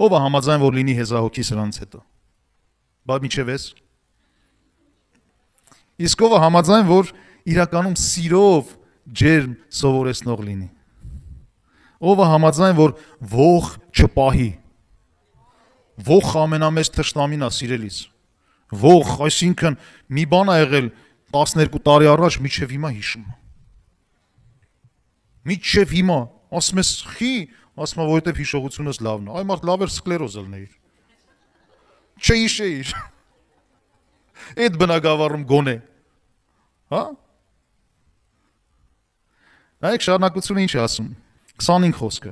Speaker 1: Ով է համաձայն, որ լինի հեզահոգի սրանից հետո։ Բա միջև ես։ Իսկ ով է համաձայն, որ իրականում սիրով ջերմ սովորեցնող լինի։ Ով է համաձայն, որ ող չպահի։ Ող ամենամեծ թշնամին է, սիրելիս։ Ողջ, այսինքն մի բան ա եղել 12 տարի առաջ, միջև հիմա հիշում։ Միջև հիմա, ասում ես, խի, ասում եմ, որովհետև հիշողությունս լավն է։ Այ մարդ լավ էր սկլերոզ ելներ։ Չհիշեիր։ Այդ բնագավառում գոնե։ Հա? Նայեք շարունակությունը ինչ է ասում։ 25 խոսքը։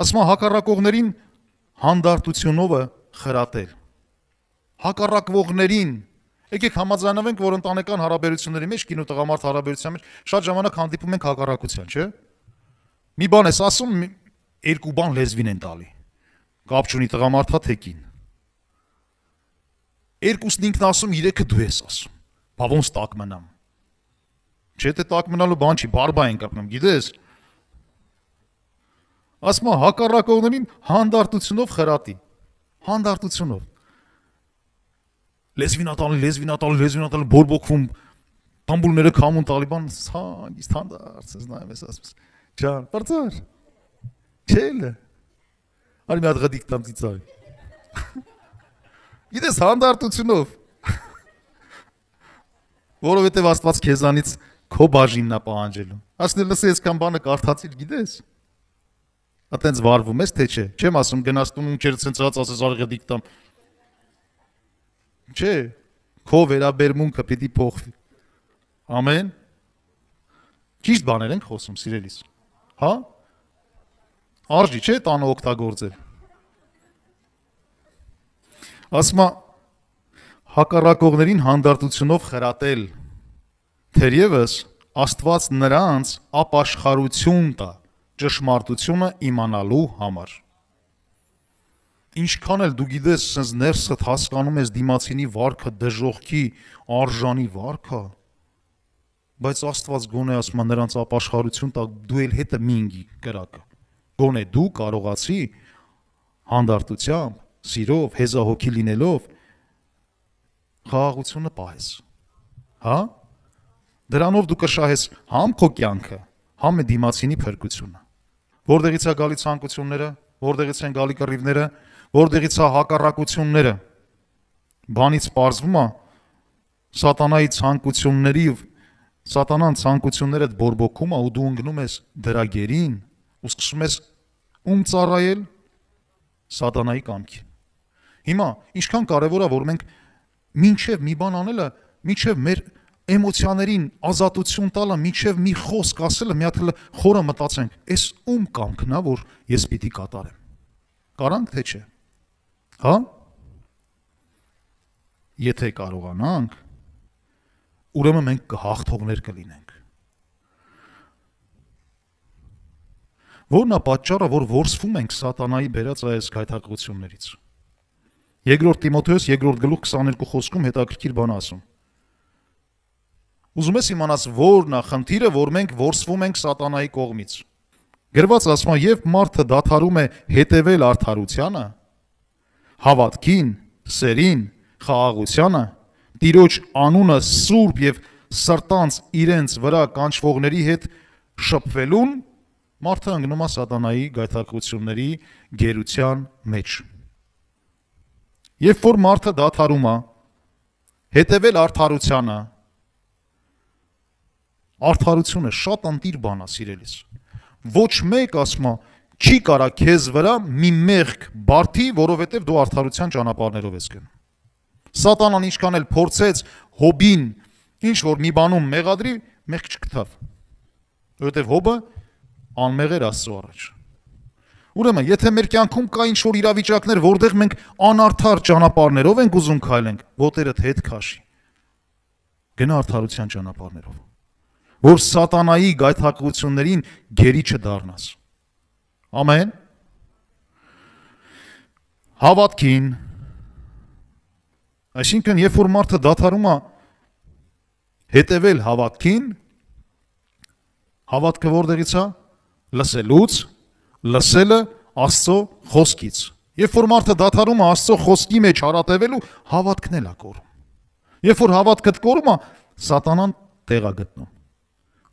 Speaker 1: Ասում է հակառակողներին հանդարտությունով խրատել։ Հակառակվողներին, եկեք համաձայնվենք, որ ընտանեկան հարաբերությունների մեջ, կինո տղամարդ հարաբերության մեջ շատ ժամանակ հանդիպում ենք հակառակության, չէ՞։ Մի բան ես ասում, երկու բան լեզվին են տալի։ Կապ չունի տղամարդա թե կին։ Երկուսն ինքն ասում, երեքը դու ես ասում։ Բա ոնց տակ մնամ։ Չէ՞ թե տակ մնալու բան չի, բարբա են կապնում, գիտես։ Ասում է հակառակողներին հանդարտությունով խրատի։ Հանդարտությունով։ Լեզվինատալ, բորբոքվում, տամբուլները քամուն տալիբան, իսկ հանդարտ, նայում ես ասում ես, ջան, բարձար, չելը, արի մի հատ գդիկ տամ ծիծաղի, գիտես հանդարտությունով, որովհետև Աստված քեզանից քո բաժինն է պահանջելու, ասնել լսի ես կան բանը կարդացիր, գիտես, ատենց վարվում ես, թե չէ, չեմ ասում գնաս տուն ունքեր ցնցած ասես արի գդիկ տամ, չէ, քո վերաբերմունքը պիտի փոխվի։ Ամեն։ Ճիշտ բաներ ենք խոսում, սիրելիս։ Հա? Արժի չէ տանը օգտագործել։ Ասում է հակառակողներին հանդարտությունով խրատել։ Թերևս Աստված նրանց ապաշխարություն տա ճշմարտությունը իմանալու համար։ Ինչքան էլ դու գիտես, սենց ներսդ հասկանում ես դիմացինի վարքը, դժողքի, արժանի վարքը, բայց Աստված գոնե ասում է նրանց ապաշխարություն տա, դու էլ հետը մինգի կրակը։ Գոնե դու կարողացի հանդարտությամբ, սիրով, հեզահոգի լինելով խաղաղությունը պահես։ Հա? Դրանով դու կշահես համ քո կյանքը, համ է դիմացինի փրկությունը։ Որտեղից է գալի ցանկությունները, որտեղից են գալի կռիվները, որտեղից է հակառակությունները։ Բանից պարզվում է սատանայի ցանկությունների, սատանան ցանկություններդ բորբոքում է ու դու ընկնում ես դրա գերին ու սկսում ես ում ծառայել սատանայի կամքին։ Հիմա ինչքան կարևոր է որ մենք մինչև մի բան անելը, մինչև մեր էմոցիաներին ազատություն տալը, մինչև մի խոսք ասելը, մի հատ խորը մտածենք, այս ում կամքն է, որ ես պիտի կատարեմ։ Կարանք թե չէ։ Հա? Եթե կարողանանք, ուրեմն մենք կհաղթողներ կլինենք։ Որն է պատճառը, որ որսվում ենք սատանայի բերած այս գայթակղություններից։ Երկրորդ Տիմոթեոս 2-րդ գլուխ 22 խոսքում հետաքրքիր բան ասում։ Ուզում ես իմանաս որն է խնդիրը, որ մենք որսվում ենք սատանայի կողմից։ Գրված ասում է, երբ մարդը դադարում է հետևել արդարությանը, հավատքին, սերին, խաղաղությանը, Տիրոջ անունը սուրբ եւ սրտանց իրենց վրա կանչվողների հետ շփվելուն, մարդը ընկնում է սատանայի գայթակղությունների գերության մեջ։ Երբ որ մարդը դադարում է հետևել արդարությանը, արդարությունը շատ անտիր բան է, սիրելիս։ Ոչ մեկ ասում է, չի կարա քեզ վրա մի մեղք բարդի, որովհետև դու արդարության ճանապարհներով ես գնում։ Սատանան ինչքան էլ փորձեց Հոբին ինչ որ մի բանում մեղադրի, մեղք չգտավ։ Որովհետև Հոբը անմեղ էր Աստծո առաջ։ Ուրեմն, եթե մեր կյանքում կա ինչ որ իրավիճակներ, որտեղ մենք անարդար ճանապարհներով ենք ուզում քայլենք, ոտերդ հետ քաշի։ Գնա արդարության ճանապարհներով, որ սատանայի գայթակղություններին գերի չդառնաս։ Ամեն։ Հավատքին, այսինքն երբ որ մարդը դադարում է հետևել հավատքին, հավատքը որտեղից է։ Լսելուց, լսելը Աստծո խոսքից։ Երբ որ մարդը դադարում է Աստծո խոսքի մեջ հարատևելու, հավատքն էլ է կորում։ Երբ որ հավատքդ կորում է, սատանան տեղ է գտնում։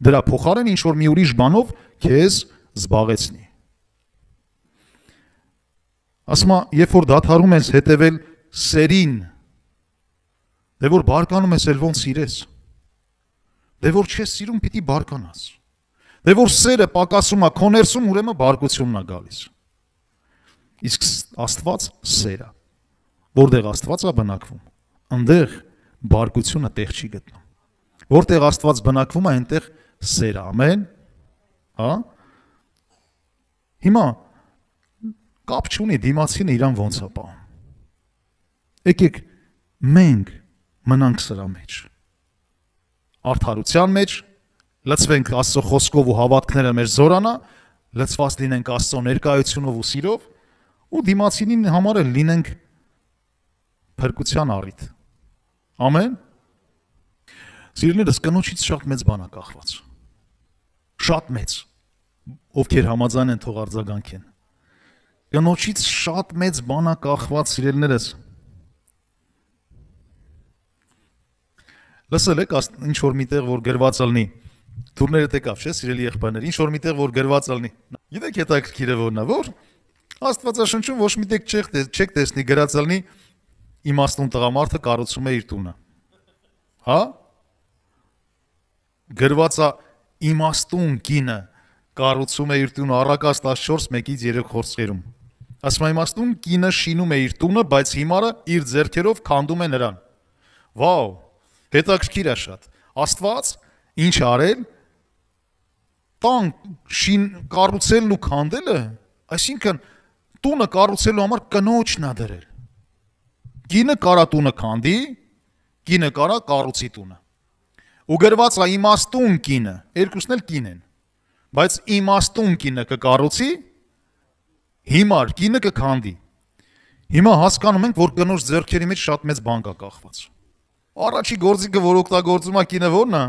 Speaker 1: Դրա փոխարեն ինչ որ մի ուրիշ բանով քեզ զբաղեցնի։ Ասում է, երբ որ դադարում ես հետևել սերին, Դե որ բարկանում ես, էլ ոնց սիրես։ Դե որ չես սիրում, պիտի բարկանաս։ Դե որ սերը պակասում է քո ներսում, ուրեմն բարկությունն է գալիս։ Իսկ Աստված սեր է։ Որտեղ Աստված է բնակվում, այնտեղ բարկությունը տեղ չի գտնում։ Որտեղ Աստված բնակվում է, այնտեղ սեր է, ամեն։ Հա։ Հիմա կապ չունի դիմացինը իրան ոնց է պահում։ Եկեք մենք մնանք սրա մեջ։ Արդարության մեջ լցվենք Աստծո խոսքով ու հավատքները մեր զորանա, լցված լինենք Աստծո ներկայությունով ու սիրով ու դիմացինին համար էլ լինենք փրկության առիթ։ Ամեն։ Սիրելիներս, կնոջից շատ մեծ բան է կախված։ Շատ մեծ։ Ովքեր համաձայն են, թող արձագանքեն։ Կնոջից շատ մեծ բան է կախված, սիրելիներս։ Լսել եք, ինչ որ միտեղ որ գրված ալնի, թուրներդ եկավ, չէ, սիրելի եղբայրներ, ինչ որ միտեղ որ գրված ալնի։ Գիտեք հետաքրքիր է որն է, որ Աստվածաշնչում ոչ միտեղ չեք տեսնի գրած ալնի իմաստուն տղամարդը կառուցում է իր տունը։ Հա? Գրված է իմաստուն կինը կառուցում է իր տունը Առակաց 14:1-3 խոսքերում։ Ասում է իմաստուն կինը շինում է իր տունը, բայց հիմարը իր ձեռքերով քանդում է նրան։ Վաու, հետաքրքիր է շատ։ Աստված ինչ արել, տան կառուցելն ու քանդելը, այսինքն տունը կառուցելու համար կնոջն է դրել։ Կինը կարա տունը քանդի, կինը կարա կառուցի տունը։ Ու գրված է իմաստուն կինը, երկուսն էլ կին են, բայց իմաստուն կինը կկառուցի, հիմար կինը կքանդի։ Հիմա հասկանում ենք, որ կնոջ ձեռքերի մեջ շատ մեծ բան կա կախված։ Առաջի գործիքը, որ օգտագործում է կինը, ո՞րն է։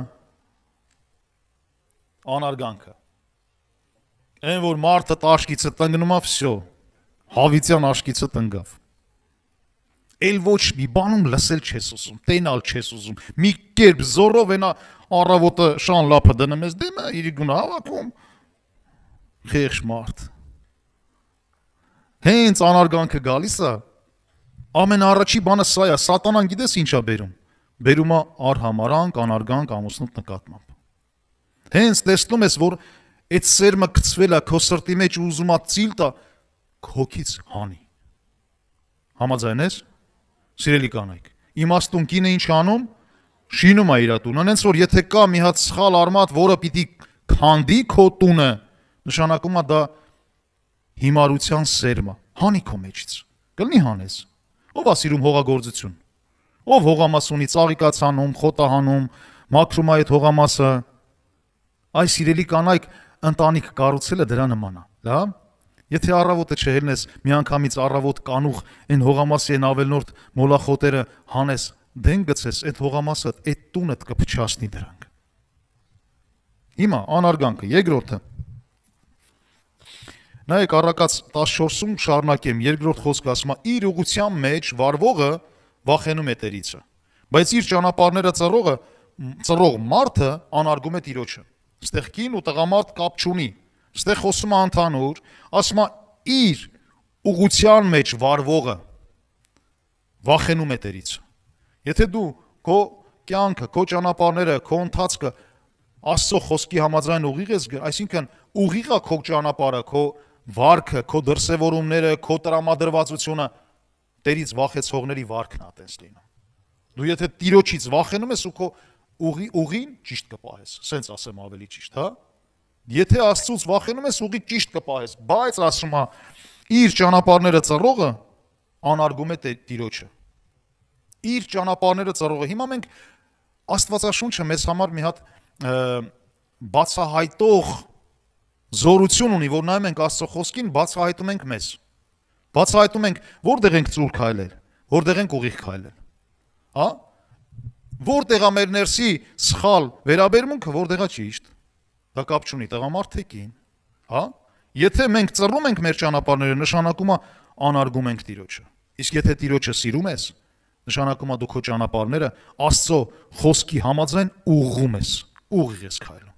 Speaker 1: Անարգանքը։ Այն որ մարդը տաշկիցը տնկնում է, վсё, հավիտյան աշկիցը տնկավ։ Էլ ոչ մի բանում լսել չես ուզում, տենալ չես ուզում, մի կերպ զորով ենա առավոտը շան լափը դնում ես դեմը, իրի գունը հավաքում, խեղճ մարդ։ Հենց անարգանքը գալիս է, ամեն առաջի բանը սա է, սատանան գիտես ինչ է բերում, բերում է արհամարանք, անարգանք, ամուսնուց նկատմամբ։ Հենց տեսնում ես, որ այդ սերմը գցվել է քո սրտի մեջ ու ուզում է ծիլ տա, հոգից հանի։ Համաձայն ես։ Սիրելի կանայք, իմաստուն կինը ինչ անում, շինում է իր տունը, այնց որ եթե կա մի հատ սխալ արմատ, որը պիտի քանդի քո տունը, նշանակում է դա հիմարության սերմը, հանի քո մեջից, կլինի հանես։ Ով է սիրում հողագործություն, ով հողամաս ունի, ծաղիկաց հանում, խոտ է հանում, մաքրում է այդ հողամասը, այս սիրելի կանայք, ընտանիք կառուցելը դրա նման է, լավ։ Եթե առավոտը չհելնես, միանգամից առավոտ կանուխ այն հողամասի այն ավելնորդ մոլախոտերը հանես, դեն գցես, այդ հողամասը, այդ տունդ կփչացնի դրանք։ Հիմա անարգանքը, երկրորդը։ Նայեք Առակաց 14-ում շարունակեմ, երկրորդ խոսքը ասում է, իր ուղղության մեջ վարվողը վախենում է Տերիցը, բայց իր ճանապարհները ծռող մարդը անարգում է Տիրոջը։ Ստեղ կին ու տղամարդ կապ չունի։ Ստեղ խոսում է ընդհանուր, ասում է իր ուղղության մեջ վարվողը վախենում է Տերից։ Եթե դու քո կյանքը, քո ճանապարհները, քո ընթացքը Աստծո խոսքի համաձայն ուղիղ ես, այսինքն ուղիղ է քո ճանապարհը, քո վարքը, քո դրսևորումները, քո տրամադրվածությունը, Տերից վախեցողների վարքն է այտենց լինում։ Դու եթե Տիրոջից վախենում ես ու քո ուղին ճիշտ կպահես, սենց ասեմ ավելի ճիշտ, հա։ Եթե Աստծուց վախենում ես, ուղի ճիշտ կպահես, բայց ասում է, իր ճանապարհները ծռողը անարգում է Տիրոջը։ Իր ճանապարհները ծռողը։ Հիմա մենք Աստվածաշունչը մեզ համար մի հատ բացահայտող զորություն ունի, որ նայում ենք Աստծո խոսքին, բացահայտում ենք մեզ։ Բացահայտում ենք, որտեղ ենք ծուր քայլել, որտեղ ենք ուղիղ քայլել։ Հա։ Որտեղ է մեր ներսի սխալ վերաբերմունքը, որտեղ է ճիշտ։ Դա կապ չունի տղամարդ թե կին, հա։ Եթե մենք ծռում ենք մեր ճանապարհները, նշանակում է անարգում ենք Տիրոջը։ Իսկ եթե Տիրոջը սիրում ես, նշանակում է դու քո ճանապարհները Աստծո խոսքի համաձայն ուղղում ես, ուղիղ ես քայլում։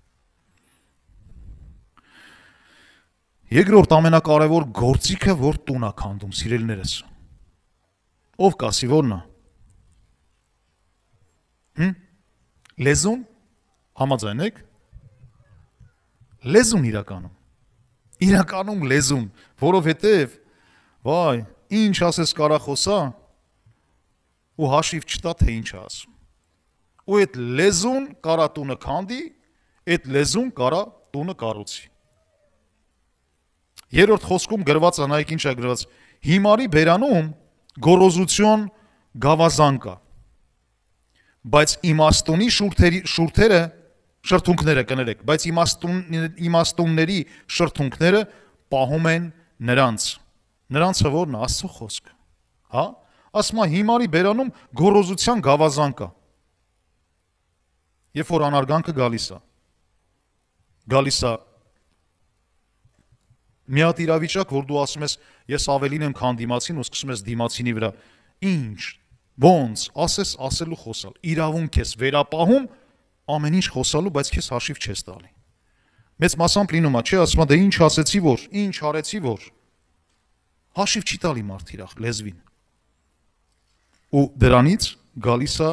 Speaker 1: Երկրորդ ամենակարևոր գործիքը, որ տուն է քանդում, սիրելիներս։ Ով կասի որն է։ Լեզուն համաձայն եք։ Լեզուն իրականում լեզուն, որովհետև վայ, ինչ ասես կարա խոսա ու հաշիվ չտա թե ինչ ասում։ Ու այդ լեզուն կարա տունը քանդի, այդ լեզուն կարա տունը կառուցի։ Երրորդ խոսքում գրված է, նայեք ինչ է գրված. հիմարի բերանում գոռոզություն գավազան կա, բայց իմաստունի շրթունքները կներեք, բայց իմաստունների շրթունքները պահում են նրանցը որն է, Աստծո խոսքը, հա, ասում է հիմարի բերանում գոռոզության գավազան կա, երբ որ անարգանքը գալիս է մի հատ իրավիճակ, որ դու ասում ես ես ավելին եմ քան դիմացին ու սկսում ես դիմացինի վրա ինչ, ոնց, ասես ասելու խոսալ, իրավունք ես վերապահում ամեն ինչ խոսալու, բայց քեզ հաշիվ չես տալի։ Մեծ մասամբ լինում է, չէ, ասում է դե ինչ ասեցի որ, ինչ արեցի որ, հաշիվ չի տալի մարդ իր լեզվին։ Ու դրանից գալիս է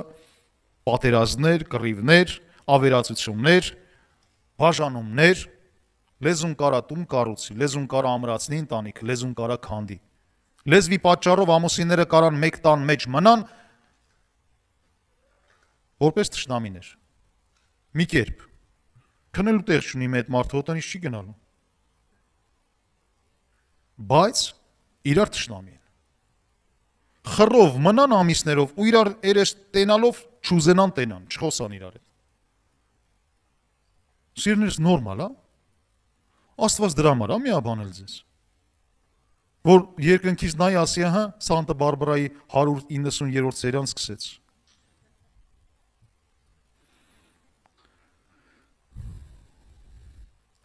Speaker 1: պատերազմներ, կռիվներ, ավերածություններ, բաժանումներ, լեզուն կարա տուն կառուցի, լեզուն կարա ամրացնի ընտանիքը, լեզուն կարա քանդի։ Լեզվի պատճառով ամուսինները կարան մեկ տան մեջ մնան որպես թշնամիներ։ Մի կերպ քնելու տեղ չունի մի այդ մարդը ոտնից չի գնալու։ Բայց իրար թշնամի են։ Խռով մնան ամիսներով ու իրար երես տենալով չուզենան տենան, չխոսան իրար հետ։ Սիրներս նորմալ է։ Աստված դրա համար է միաբանել ձեզ։ Որ երկնքից նայ ասի, հա, Սանտա Բարբարայի 190-րդ սերիան սկսեց։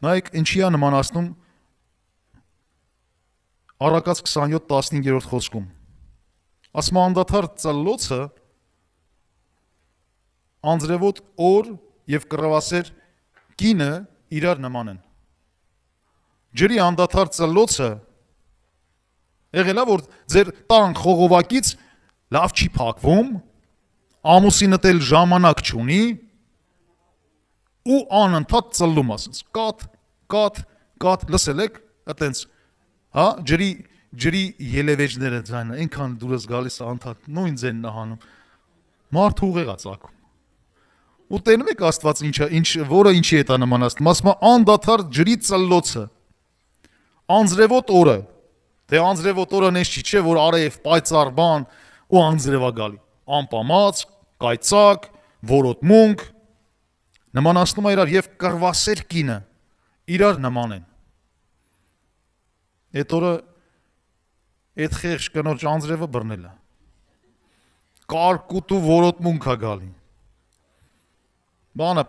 Speaker 1: Նայեք, ինչի է նմանացնում Առակաց 27:15 խոսքում։ Ասում անդադար ծլլոցը անձրևոտ օր եւ կռվասեր կինը իրար նման են։ Ջրի անդադար ծլլոցը եղել է, որ ձեր տան խողովակից լավ չի փակվում, ամուսինը էլ ժամանակ չունի ու անընդհատ ծլլում ասես, կատ, լսել եք, այտենց, հա, ջրի ելևեջները ձայնը, այնքան դուրս գալիս է անդադար, նույն ձենն է հանում, մարդ ուղեղ է ծագում։ Ու տենում եք Աստված որը ինչի հետ է նմանացնում, ասում է անդադար ջրի ծլլոցը, անձրևոտ օրը, դե անձրևոտ օրը նես չի, չէ, որ արև պայծառ բան ու անձրևա գալի, անպամած, կայծակ, որոտմունք, նմանացնում է իրար եւ կռվասեր կինը իրար նման են։ Այդ օրը այդ խեղճ կնոջ անձրևը բռնել է։ Կարկուտ ու որոտմունք է գալի։ Բանը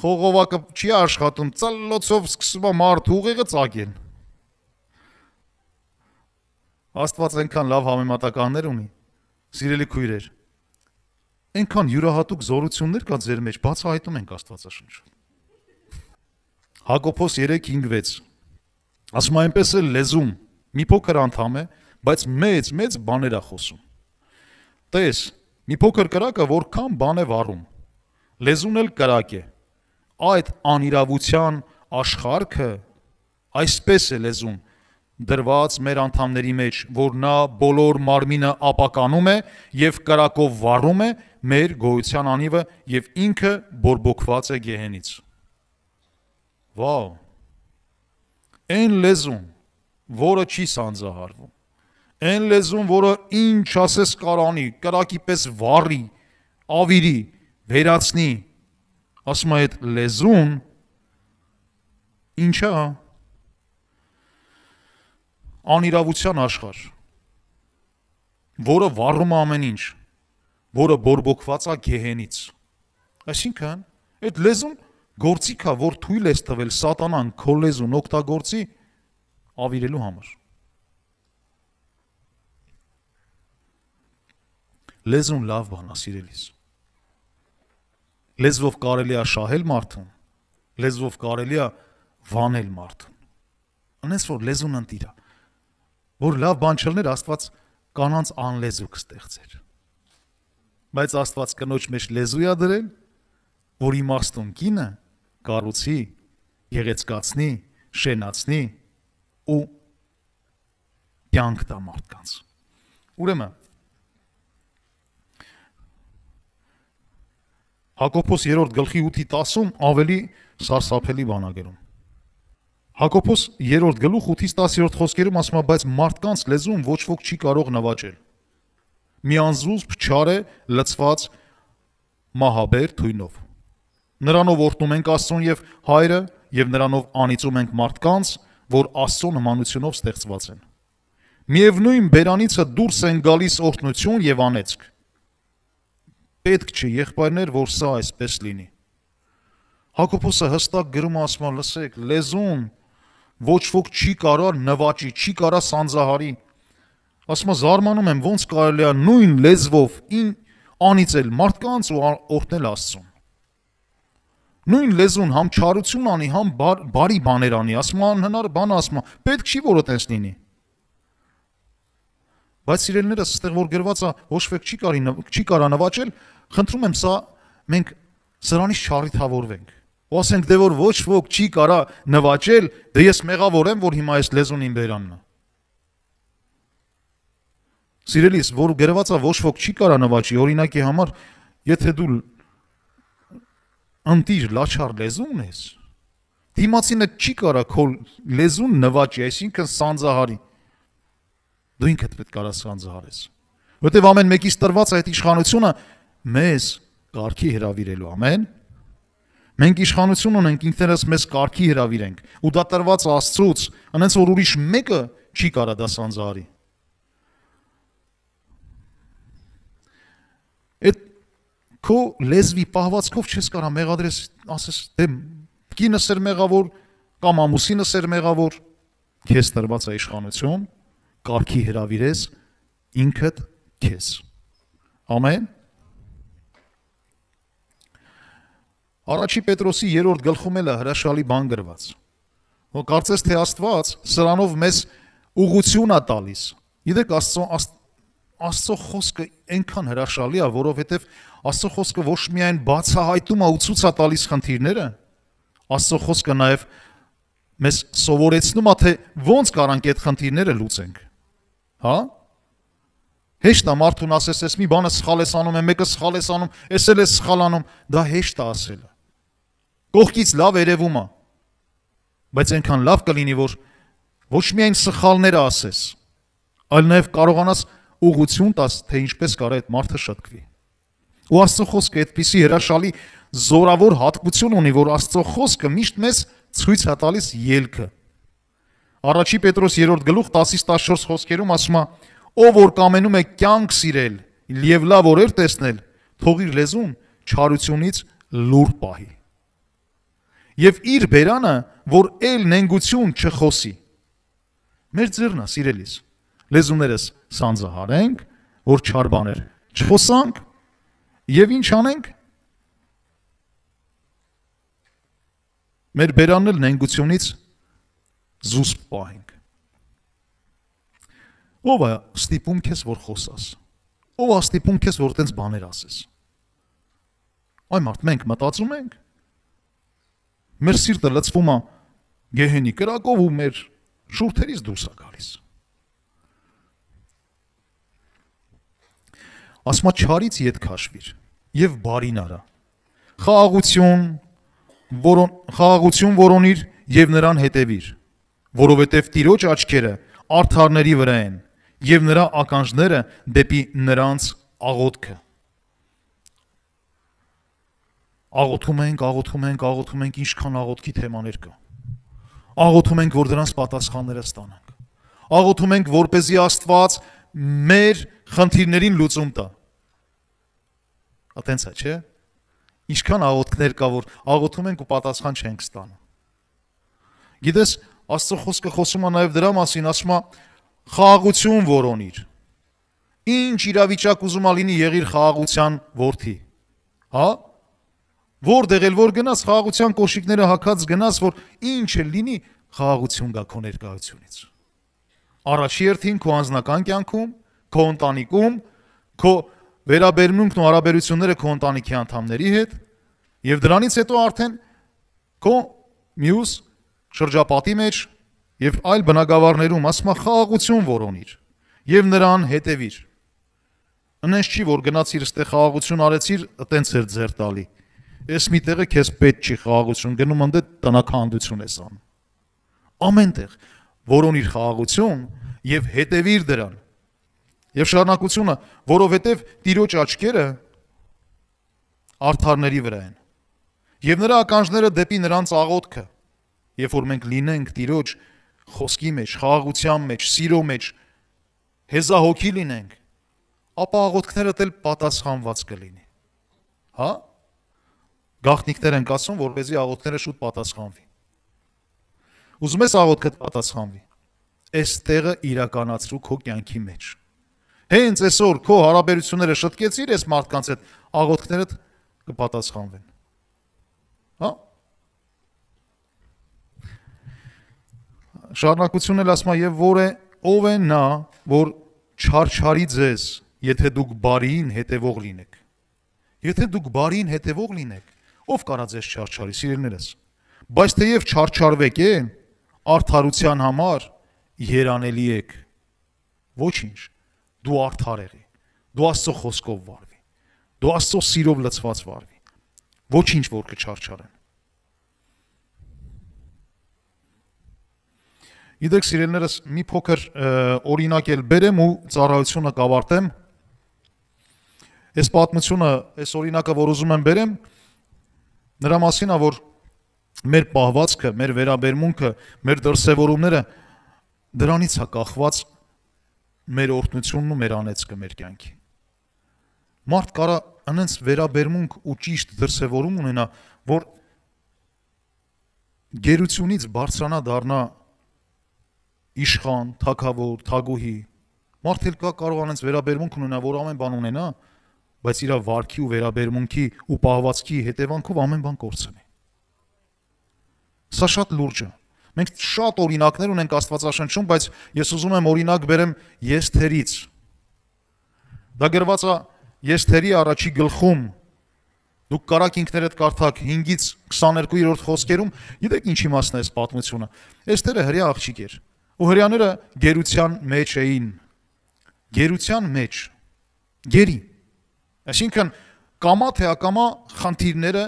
Speaker 1: խողովակը չի աշխատում, ծլլոցով սկսում է մարդ ուղեղը ծագեն։ Աստված այնքան լավ համեմատականներ ունի, սիրելի քույրեր, այնքան յուրահատուկ զորություններ կա ձեր մեջ, բացահայտում ենք Աստվածաշնչում։ Հակոբոս 3:5-6 ասում է այնպես էլ լեզուն մի փոքր անդամ է, բայց մեծ բաներ է խոսում։ Տես, մի փոքր կրակը որքան բան է վառում, լեզուն էլ կրակ է, այդ անիրավության աշխարհքը, այսպես է լեզուն, դրված մեր անդամների մեջ, որ նա բոլոր մարմինը ապականում է եւ կրակով վառում է մեր գոյության անիվը եւ ինքը բորբոքված է գեհենից։ Վաու։ Այն լեզուն, որը չի սանձահարվում, այն լեզուն, որը ինչ ասես կարանի, կրակի պես վառի, ավիրի, վերացնի, ասում է այդ լեզուն ինչա անիրավության աշխարհ, որը վառում է ամեն ինչ, որը բորբոքված է գեհենից։ Այսինքն, այդ լեզուն գործիք է, որ թույլ ես տվել սատանան քո լեզուն օգտագործի ավիրելու համար։ Լեզուն լավ բան է, սիրելիս։ Լեզվով կարելի է շահել մարդուն, լեզվով կարելի է վանել մարդուն։ Անես որ լեզուն ընտիր է, որ լավ բան չլներ Աստված կանանց անլեզու կստեղծեր։ Բայց Աստված կնոջ մեջ լեզու է դրել, որ իմաստուն կինը կառուցի, գեղեցկացնի, շենացնի ու կյանք տա մարդկանց։ Ուրեմն Հակոբոս 3:8-10 ավելի սարսափելի բան է գրում։ Հակոբոս 3:8-10 խոսքերում ասում է, բայց մարդկանց լեզուն ոչ ոք չի կարող նվաճել։ Մի անզուսպ չար է լցված մահաբեր թույնով։ Նրանով օրհնում ենք Աստծուն եւ Հայրը, եւ նրանով անիծում ենք մարդկանց, որ Աստծո նմանությունով ստեղծված են։ Միևնույն բերանիցը դուրս են գալիս օրհնություն եւ անեծք։ Պետք չէ, եղբայրներ, որ սա այսպես լինի։ Հակոբոսը հստակ գրում է, ասում է, լսեք, լեզուն ոչ ոք չի կարող նվաճի, չի կարող սանձահարի։ Ասում է, զարմանում եմ, ոնց կարելի է նույն լեզվով անիծել մարդկանց ու օրհնել Աստծուն։ Նույն լեզուն համ չարություն անի, համ բարի բաներ անի, ասում է, անհնար բան, ասում է, պետք չի, որ այդպես լինի։ Բայց սիրելիներս, այստեղ որ գրված է, ոչ ոք չի կարա նվաճել, խնդրում եմ, սա մենք սրանից չառիթավորվենք։ Ու ասենք, դե որ ոչ ոք չի կարա նվաճել, դե ես մեղավոր եմ, որ հիմա այս լեզուն իմ բերանն է։ Սիրելիս, որ գրված է, ոչ ոք չի կարա նվաճի, օրինակի համար, եթե դու ընտիր լաչար լեզուն ես, դիմացինը չի կարա քո լեզուն նվաճի, այսինքն սանձահարի։ Դու ինքդ պետք կարա սանձահարես։ Որտեվ ամեն մեկից տրված այդ իշխանությունը մեզ կարգի հրավիրելու, ամեն։ Մենք իշխանություն ունենք, ինքներս մեզ կարգի հրավիրենք, ու դա տրված Աստծուց, այնց որ ուրիշ մեկը չի կարա դա սանձահարի։ Այդ քո լեզվի պահվածքով չես կարա մեղադրես, ասես, դե կինս էր մեղավոր կամ ամուսինս էր մեղավոր, քեզ տրված է իշխանություն, կարգի հրավիրես ինքդ քեզ։ Ամեն։ Առաջի Պետրոսի 3-րդ գլխում էլ է հրաշալի բան գրված։ Որ կարծես թե Աստված սրանով մեզ ուղղություն է տալիս։ Գիտեք, Աստծո խոսքը այնքան հրաշալի է, որովհետև Աստծո խոսքը ոչ միայն բացահայտում է ու ցույց է տալիս խնդիրները, Աստծո խոսքը նաև մեզ սովորեցնում է, թե ոնց կարանք այդ խնդիրները լուծենք։ Հա? Հեշտ է մարդուն ասես, ես մի բանը սխալ ես անում, մեկը սխալ ես անում, ես էլ ես սխալ անում, դա հեշտ է ասելը։ Կողքից լավ երևում է, բայց այնքան լավ կլինի, որ ոչ միայն սխալները ասես, այլ նաև կարողանաս ուղղություն տաս, թե ինչպես կարա այդ մարդը շտկվի։ Ու Աստծո խոսքը այդպիսի հրաշալի զորավոր հատկություն ունի, որ Աստծո խոսքը միշտ մեզ ցույց է տալիս ելքը։ Առաջի Պետրոս 3-րդ գլուխ 10-14 խոսքերում ասում է. ով որ կամենում է կյանք սիրել եւ լավ օրեր տեսնել, թող իր լեզուն չարությունից լուր պահի։ Եվ իր բերանը, որ էլ նենգություն չխոսի։ Մեր ձեռնա, սիրելիս, լեզուներս սանձահարենք, որ չար բաներ չխոսանք, եւ ինչ անենք։ Մեր բերանն էլ նենգությունից զուսպ պահենք։ Ով է ստիպում քեզ, որ խոսաս։ Ով է ստիպում քեզ, որ տենց բաներ ասես։ Այ մարդ, մենք մտածում ենք, մեր սիրտը լցվում է գեհենի կրակով ու մեր շուրթերից դուրս է գալիս։ Ասма չարից ետ քաշվիր եւ բարին արա։ Խաղաղություն որոնիր եւ նրան հետևիր, որովհետեւ Տիրոջ աչքերը արդարների վրա են եւ նրա ականջները դեպի նրանց աղոթքը։ Աղոթում ենք, ինչքան աղոթքի թեմաներ կա։ Աղոթում ենք, որ դրանց պատասխանները ստանանք։ Աղոթում ենք, որպեսզի Աստված մեր խնդիրներին լուծում տա։ Ատենց է, չէ՞։ Ինչքան աղոթքներ կա, որ աղոթում ենք ու պատասխան չենք ստանում։ Գիտես, Աստծո խոսքը խոսում է նաև դրա մասին, ասում է խաղաղություն որոնիր։ Ինչ իրավիճակ ուզում ա լինի, եղիր խաղաղության որդի։ Հա? Որտեղ էլ որ գնաս, խաղաղության կոշիկները հագած գնաս, որ ինչ էլ լինի, խաղաղություն գա քո ներկայությունից։ Առաջի հերթին քո անձնական կյանքում, քո ընտանիքում, քո վերաբերմունքն ու հարաբերությունները քո ընտանիքի անդամների հետ, եւ դրանից հետո արդեն քո մյուս շրջապատի մեջ եւ այլ բնակավարներում ասма խաղաղություն որոնիր եւ նրան հետևիր։ Այնպես չի, որ գնացիր ստե խաղաղություն արեցիր, այտենց էր ձեր տալի։ Այս մի տեղը քեզ պետք չի խաղաղություն, գնում ընդ տնականություն ես անում։ Ամենտեղ որոնիր խաղաղություն եւ հետևիր դրան։ Եվ շարունակությունը, որովհետև Տիրոջ աչքերը արդարների վրա են։ Եվ նրա ականջները դեպի նրանց աղոթքը։ Երբ որ մենք լինենք Տիրոջ խոսքի մեջ, խաղաղության մեջ, սիրո մեջ, հեզահոգի լինենք, ապա աղոթքները դել պատասխանված կլինի։ Հա? Գաղտնիքներ են ասում, որպեսզի աղոթքները շուտ պատասխանվի։ Ուզում ես աղոթքդ պատասխանվի։ Այս տեղը իրականացրու քո կյանքի մեջ։ Հենց այսօր քո հարաբերությունները շտկեցիր այս մարդկանց հետ, աղոթքներդ կպատասխանվեն։ Հա? Շարունակությունն էլ ասում է, եւ ով է նա, որ չարչարի ձեզ, եթե դուք բարիին հետևող լինեք։ Եթե դուք բարիին հետևող լինեք, ով կարա ձեզ չարչարի, սիրելիներս։ Բայց թեև չարչարվեք է, արդարության համար երանելի եք։ Ոչինչ, դու արդար եղի, դու Աստծո խոսքով վարվի, դու Աստծո սիրով լցված վարվի, ոչինչ որ կչարչարեն։ Իդեք սիրելիներս, մի փոքր օրինակ էլ բերեմ ու ծառայությունը կավարտեմ։ Այս պատմությունը, այս օրինակը, որ ուզում եմ բերեմ, նրա մասին է, որ մեր պահվածքը, մեր վերաբերմունքը, մեր դրսևորումները դրանից է կախված մեր օրհնությունն ու մեր անեծքը մեր կյանքի։ Մարդ կարա այնպես վերաբերմունք ու ճիշտ դրսևորում ունենա, որ գերությունից բարձրանա դառնա իշխան, թագավոր, թագուհի։ Մարդ էլ կարող անենց վերաբերմունք ունենա, որ ամեն բան ունենա, բայց իր վարքի ու վերաբերմունքի ու պահվածքի հետևանքով ամեն բան կորցնի։ Սա շատ լուրջ է։ Մենք շատ օրինակներ ունենք Աստվածաշնչում, բայց ես ուզում եմ օրինակ բերեմ Եսթերից։ Դա գրված է Եսթերի առաջի գլխում։ Դուք կարաք ինքներդ կարդաք 5-ից 22-րդ խոսքերում, գիտեք ինչ իմաստն է այս պատմությունը։ Էսթերը հրեա աղջիկ էր, ու հրեաները գերության մեջ էին։ Գերության մեջ։ Գերի։ Այսինքն կամա թե ակամա խնդիրները,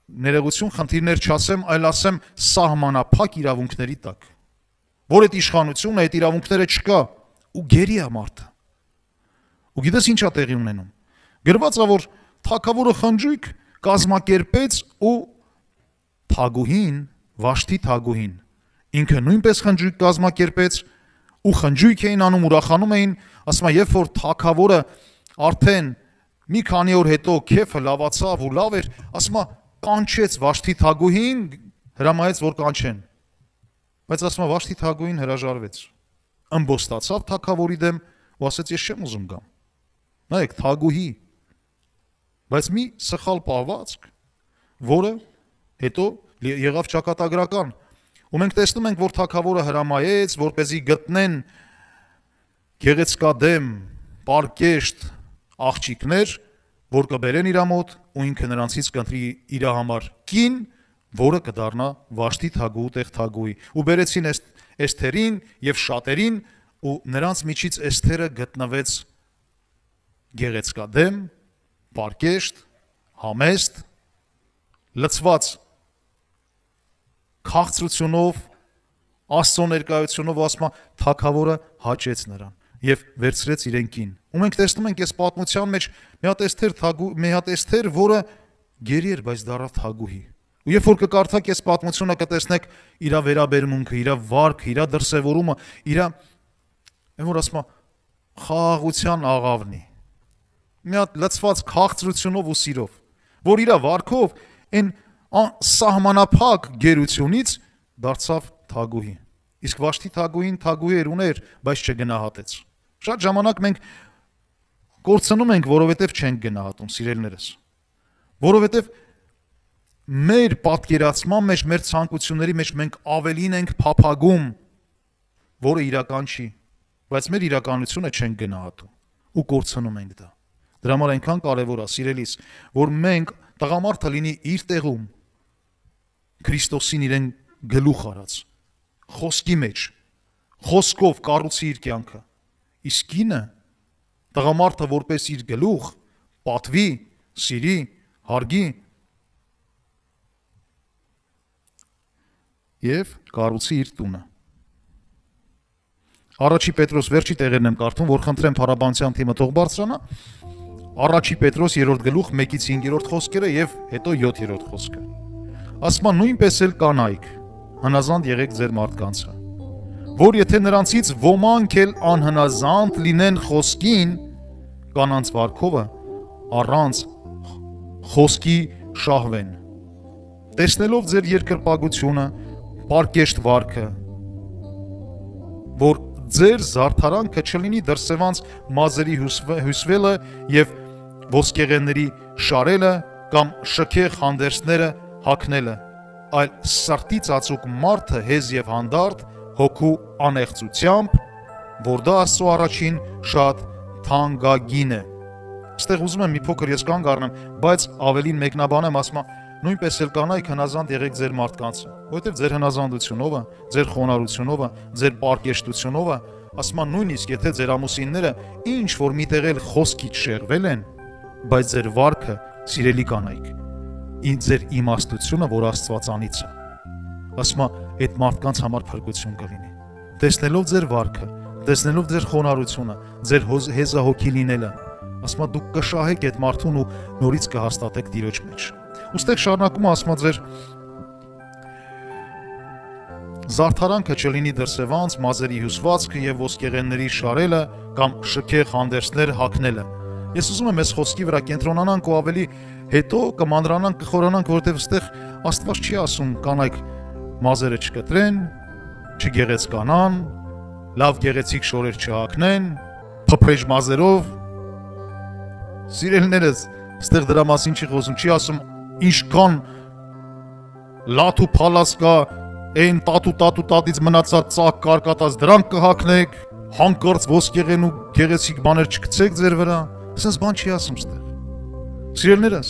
Speaker 1: ներողություն, խնդիրներ չասեմ, այլ ասեմ սահմանափակ իրավունքների տակ, որ այդ իշխանությունը, այդ իրավունքները չկա, ու գերի է մարդը։ Ու գիտես ինչ է տեղի ունենում։ Գրված է, որ թագավորը խնջույք կազմակերպեց ու թագուհին, Վաշթի թագուհին, ինքը նույնպես խնջույք կազմակերպեց ու խնջույք էին անում, ուրախանում էին, ասում է, երբ որ թագավորը արդեն մի քանի օր հետո քեֆը լավացավ ու լավ էր, ասում է, կանչեց Վաշթի թագուհին, հրամայեց, որ կանչեն։ Բայց ասում է, Վաշթի թագուհին հրաժարվեց։ Ըմբոստացավ թագավորի դեմ ու ասեց, ես չեմ ուզում գամ։ Նայեք, թագուհի, բայց մի սխալ պահվածք, որը հետո եղավ ճակատագրական։ Ու մենք տեսնում ենք, որ թագավորը հրամայեց, որպեսզի գտնեն գեղեցկադեմ, պարկեշտ աղջիկներ, որ կբերեն իր մոտ ու ինքը նրանցից կընտրի իր համար կին, որը կդառնա Վաշթի թագուհու տեղ թագուհի։ Ու բերեցին Էսթերին եւ շատերին, ու նրանց միջից Էսթերը գտնվեց գեղեցկադեմ, պարկեշտ, համեստ, լցված քաղցրությունով, Աստծո ներկայությունով, ասма թագավորը հաճեց նրան եւ վերցրեց իրեն կին։ Ու մենք տեսնում ենք այս պատմության մեջ մի հատ Էսթեր, որը գերի էր, բայց դառավ թագուհի։ Ու երբ որ կկարդաք այս պատմությունը, կտեսնեք իր վերաբերմունքը, իր վարքը, իր դրսևորումը, իր այն որ ասма խաղաղության աղավնի։ Մի հատ լցված քաղցրությունով ու սիրով, որ իր վարքով այն սահմանափակ գերությունից դարձավ թագուհի։ Իսկ Վաշթի թագուհին թագուհի էր ուներ, բայց չգնահատեց։ Շատ ժամանակ մենք կորցնում ենք, որովհետև չենք գնահատում, սիրելիներս։ Որովհետև մեր պատկերացման մեջ, մեր ցանկությունների մեջ մենք ավելին ենք փափագում, որը իրական չի, բայց մեր իրականությունը չենք գնահատում։ ու կորցնում ենք դա։ Դրա համար այնքան կարևոր է, սիրելիս, որ մենք տղամարդը լինի իր տեղում, Քրիստոսին իրեն գլուխ արած, խոսքի մեջ, խոսքով կառուցի իր կյանքը, իսկ կինը տղամարդը որպես իր գլուխ պատվի, սիրի, հարգի և կառուցի իր տունը։ Առաջի Պետրոս վերջի տեղերն եմ կարդում, որ խնդրեմ փառաբանության թիմը թող բարձրանա։ Առաջի Պետրոս 3-րդ գլուխ 1-ից 5-րդ խոսքերը եւ հետո 7-րդ խոսքը։ Ասում է նույնպես էլ կանայք, հնազանդ եղեք ձեր մարդկանցը, որ եթե նրանցից ոմանք էլ անհնազանդ լինեն խոսքին, կանանց վարքովը առանց խոսքի շահվեն։ Տեսնելով ձեր երկրպագությունը, պարկեշտ վարքը, որ ձեր զարդարանքը չլինի դրսևանց մազերի հյուսվելը և ոսկեղենների շարելը կամ շքեղ հանդերձները հագնելը, այլ սրտի ծածուկ մարդը հեզ և հանդարտ հոգու անեղծությամբ, որ դա Աստծո առաջին շատ թանկագին է։ Այստեղ ուզում եմ մի փոքր ես կանգ առնեմ, բայց ավելին մեկնաբանեմ, ասում եմ նույնպես էլ կանայք հնազանդ եղեք ձեր մարդկանցը, որովհետև ձեր հնազանդությունով, ձեր խոնարհությունով, ձեր պարկեշտությունով, ասում եմ նույնիսկ եթե ձեր ամուսինները ինչ որ միտեղ էլ խոսքից շեղվել են, բայց ձեր վարքը, սիրելի կանայք, ձեր իմաստությունը, որ Աստվածանից է, ասում եմ այդ մարդկանց համար փրկություն կլինի։ Տեսնելով ձեր վարքը, տեսնելով ձեր խոնարհությունը, ձեր հեզահոգի լինելը, ասում եմ դուք կշահեք այդ մարդուն ու նորից կհաստատեք Տիրոջ մեջ։ Ուստեղ շարունակում ասում ձեր զարդարանքը չլինի դրսևանց մազերի հյուսվածքը եւ ոսկեղենների շարելը կամ շքեղ հանդերձներ հագնելը։ Ես ուզում եմ այս խոսքի վրա կենտրոնանանք ու ավելի հետո կմանրանանք, կխորանանք, որովհետեւ այստեղ Աստված չի ասում կանայք մազերը չկտրեն, չգեղեցկանան, լավ գեղեցիկ շորեր չհագնեն, փփրեժ մազերով։ Սիրելիներս, այստեղ դրա մասին չի խոսում, չի ասում ինչքան լաթ ու փալաս կա, այն տատից մնացած ծակ կարկատած դրանք կհագնեք, հանկարծ ոսկեղեն ու գեղեցիկ բաներ չգցեք ձեր վրա, ասես բան չի ասում ստեղ։ Սիրելիներս,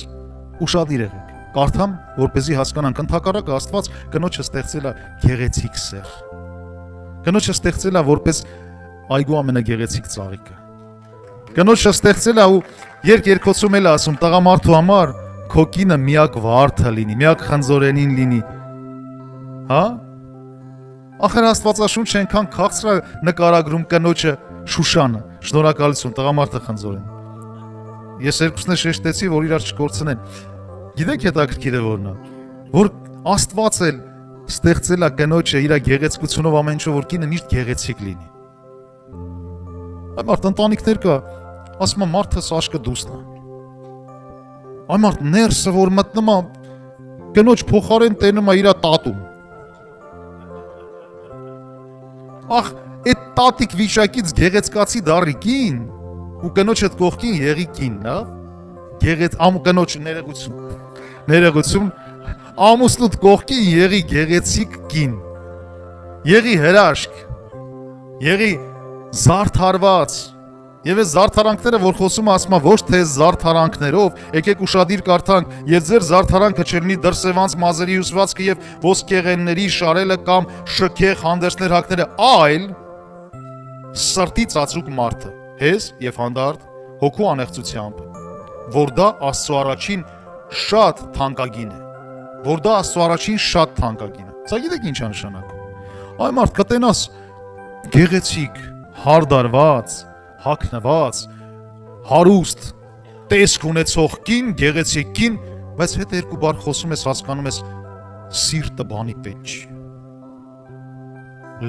Speaker 1: ուշադիր եղեք, կարդամ, որպեսզի հասկանանք, ընդհակառակը Աստված կնոջը ստեղծել է գեղեցիկ սեր։ Կնոջը ստեղծել է որպես այգու ամենագեղեցիկ ծաղիկը։ Կնոջը ստեղծել է ու երկոցում էլ ասում տղամարդու համար քո կինը միակ վարդը լինի, միակ խնձորենին լինի։ Հա? Ախր Աստվածաշունչը այնքան քաղցր է նկարագրում կնոջը Շուշանը։ Շնորհակալություն, տղամարդը խնձորեն։ Ես երկուսն էլ շեշտեցի, որ իրար չկորցնեն։ Գիտեք հետաքրքիր է որն է, որ Աստված էլ ստեղծել է կնոջը իր գեղեցկությունով ամեն ինչ, որ կինը միշտ գեղեցիկ լինի։ Այ մարդ ընտանիքներ կա, ասում եմ մարդը սաշկը դուսն է։ Այ մարդ ներսը որ մտնում է, կնոջ փոխարեն տենում է իր տատում։ Ախ, այդ տատիկ վիշակից գեղեցկացի դառի կին ու կնոջդ կողքին եղի կին, հա։ Կնոջ ներողություն, ամուսնուդ կողքին եղի գեղեցիկ կին։ Եղի հրաշք, եղի զարդարված։ Եվ այս զարդարանքները, որ խոսում ասում ոչ թե զարդարանքներով, եկեք ուշադիր կարդանք, եւ ձեր զարդարանքը չլինի դրսևանց մազերի հյուսվածքը եւ ոսկեղենների շարելը կամ շքեղ հանդերձներ հագնելը, այլ սրտի ծածուկ մարդը, հեզ եւ հանդարտ հոգու անեղծությամբ, որ դա Աստծո առաջին շատ թանկագին է, որ դա Աստծո առաջին շատ թանկագին է։ Սա գիտեք ինչ է նշանակում։ Այ մարդ կտենաս գեղեցիկ, հարդարված, հագնված, հարուստ, տեսք ունեցող կին, գեղեցիկ կին, բայց հետ երկու բառ խոսում ես, հասկանում ես, սիրտը բանի պետք չի։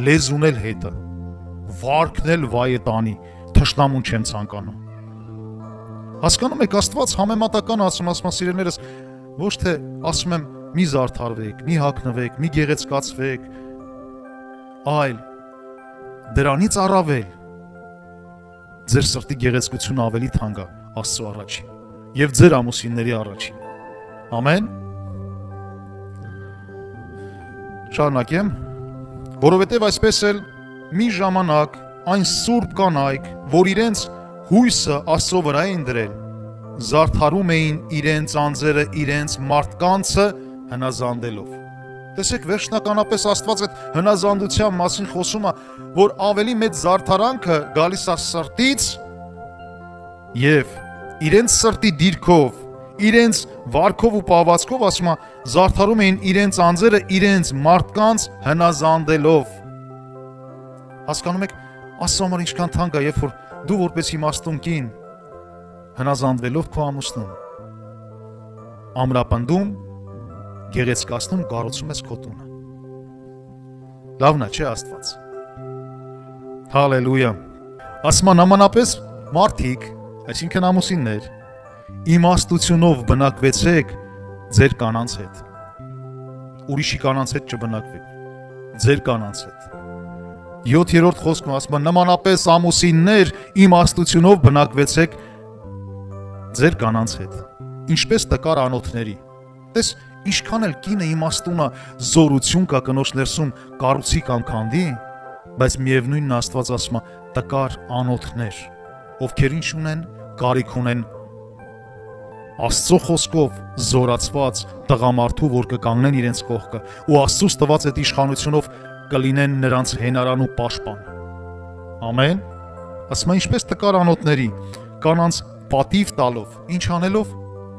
Speaker 1: Լեզուն էլ հետը, վարքն էլ վայետանի, թշնամուն չեմ ցանկանում։ Հասկանում եք, Աստված համեմատական ասում, սիրելիներս, ոչ թե ասում եմ մի զարդարվեք, մի հագնվեք, մի գեղեցկացվեք, այլ դրանից առավել ձեր սրտի գեղեցկությունը ավելի թանկ է Աստծո առաջին եւ ձեր ամուսինների առաջին։ Ամեն։ Շարունակեմ, որովհետեւ այսպես էլ մի ժամանակ այն սուրբ կանայք, որ իրենց հույսը Աստծո վրա էին դրել, զարդարում էին իրենց անձերը, իրենց մարդկանցը հնազանդելով։ Տեսեք, վերջնականապես Աստված այդ հնազանդության մասին խոսում է, որ ավելի մեծ զարդարանքը գալիս է սրտից եւ իրենց սրտի դիրքով, իրենց վարքով ու պահվածքով, ասում է, զարդարում էին իրենց անձերը, իրենց մարդկանց հնազանդելով։ Հասկանում եք, Աստծո համար ինչքան թանկ է, երբ որ դու որպես իմաստուն կին հնազանդվելով քո ամուսնուն, ամրապնդում, գեղեցկացնում, կառուցում ես քո տունը։ Լավն է, չէ՞ Աստված։ Հալելույա։ Ասում է նմանապես մարդիկ, այսինքն ամուսիններ, իմաստությունով բնակվեցեք ձեր կանանց հետ։ Ուրիշի կանանց հետ չբնակվեք, ձեր կանանց հետ։ 7-րդ խոսքում ասում է նմանապես ամուսիններ իմաստությունով բնակվեցեք ձեր կանանց հետ, ինչպես տկար անոթների։ Տես, ինչքան էլ կինը իմաստունը զորություն կա կնոջ ներսում կառուցի կամ քանդի, բայց միևնույնն Աստված ասում է տկար անոթներ, ովքեր ինչ ունեն, կարիք ունեն Աստծո խոսքով զորացված տղամարդու, որ կկանգնեն իրենց կողքը ու Աստծուց տված այդ իշխանությունով կլինեն նրանց հենարան ու պաշտպան։ Ամեն։ Ասում է ինչպես տկար անոթների, կանանց պատիվ տալով, ինչ անելով,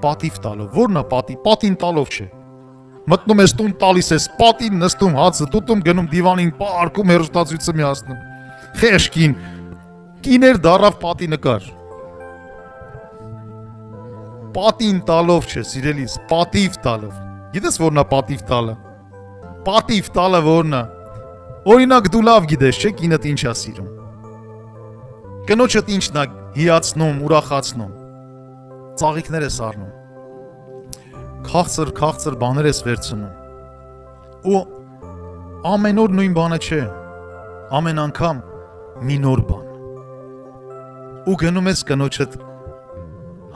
Speaker 1: պատիվ տալով։ Որն է պատիվ, պատին տալով չէ։ Մտնում ես տուն, տալիս ես պատին, նստում, հացը տուտում, գնում դիվանին, պարկում, հեռուստացույցը միացնում։ Խեղճ կիներ դառավ պատի նկար։ Պատին տալով չէ, սիրելիս, պատիվ տալով։ Գիտես որն է պատիվ տալը։ Պատիվ տալը որն է։ Օրինակ դու լավ գիտես, չէ՞, կինդ ինչ է սիրում։ Կնոջդ ինչն է հիացնում, ուրախացնում։ Ծաղիկներ ես առնում։ Քաղցր բաներ ես վերցնում։ Ու ամեն օր նույն բանը չէ։ Ամեն անգամ մի նոր բան։ Ու գնում ես կնոջդ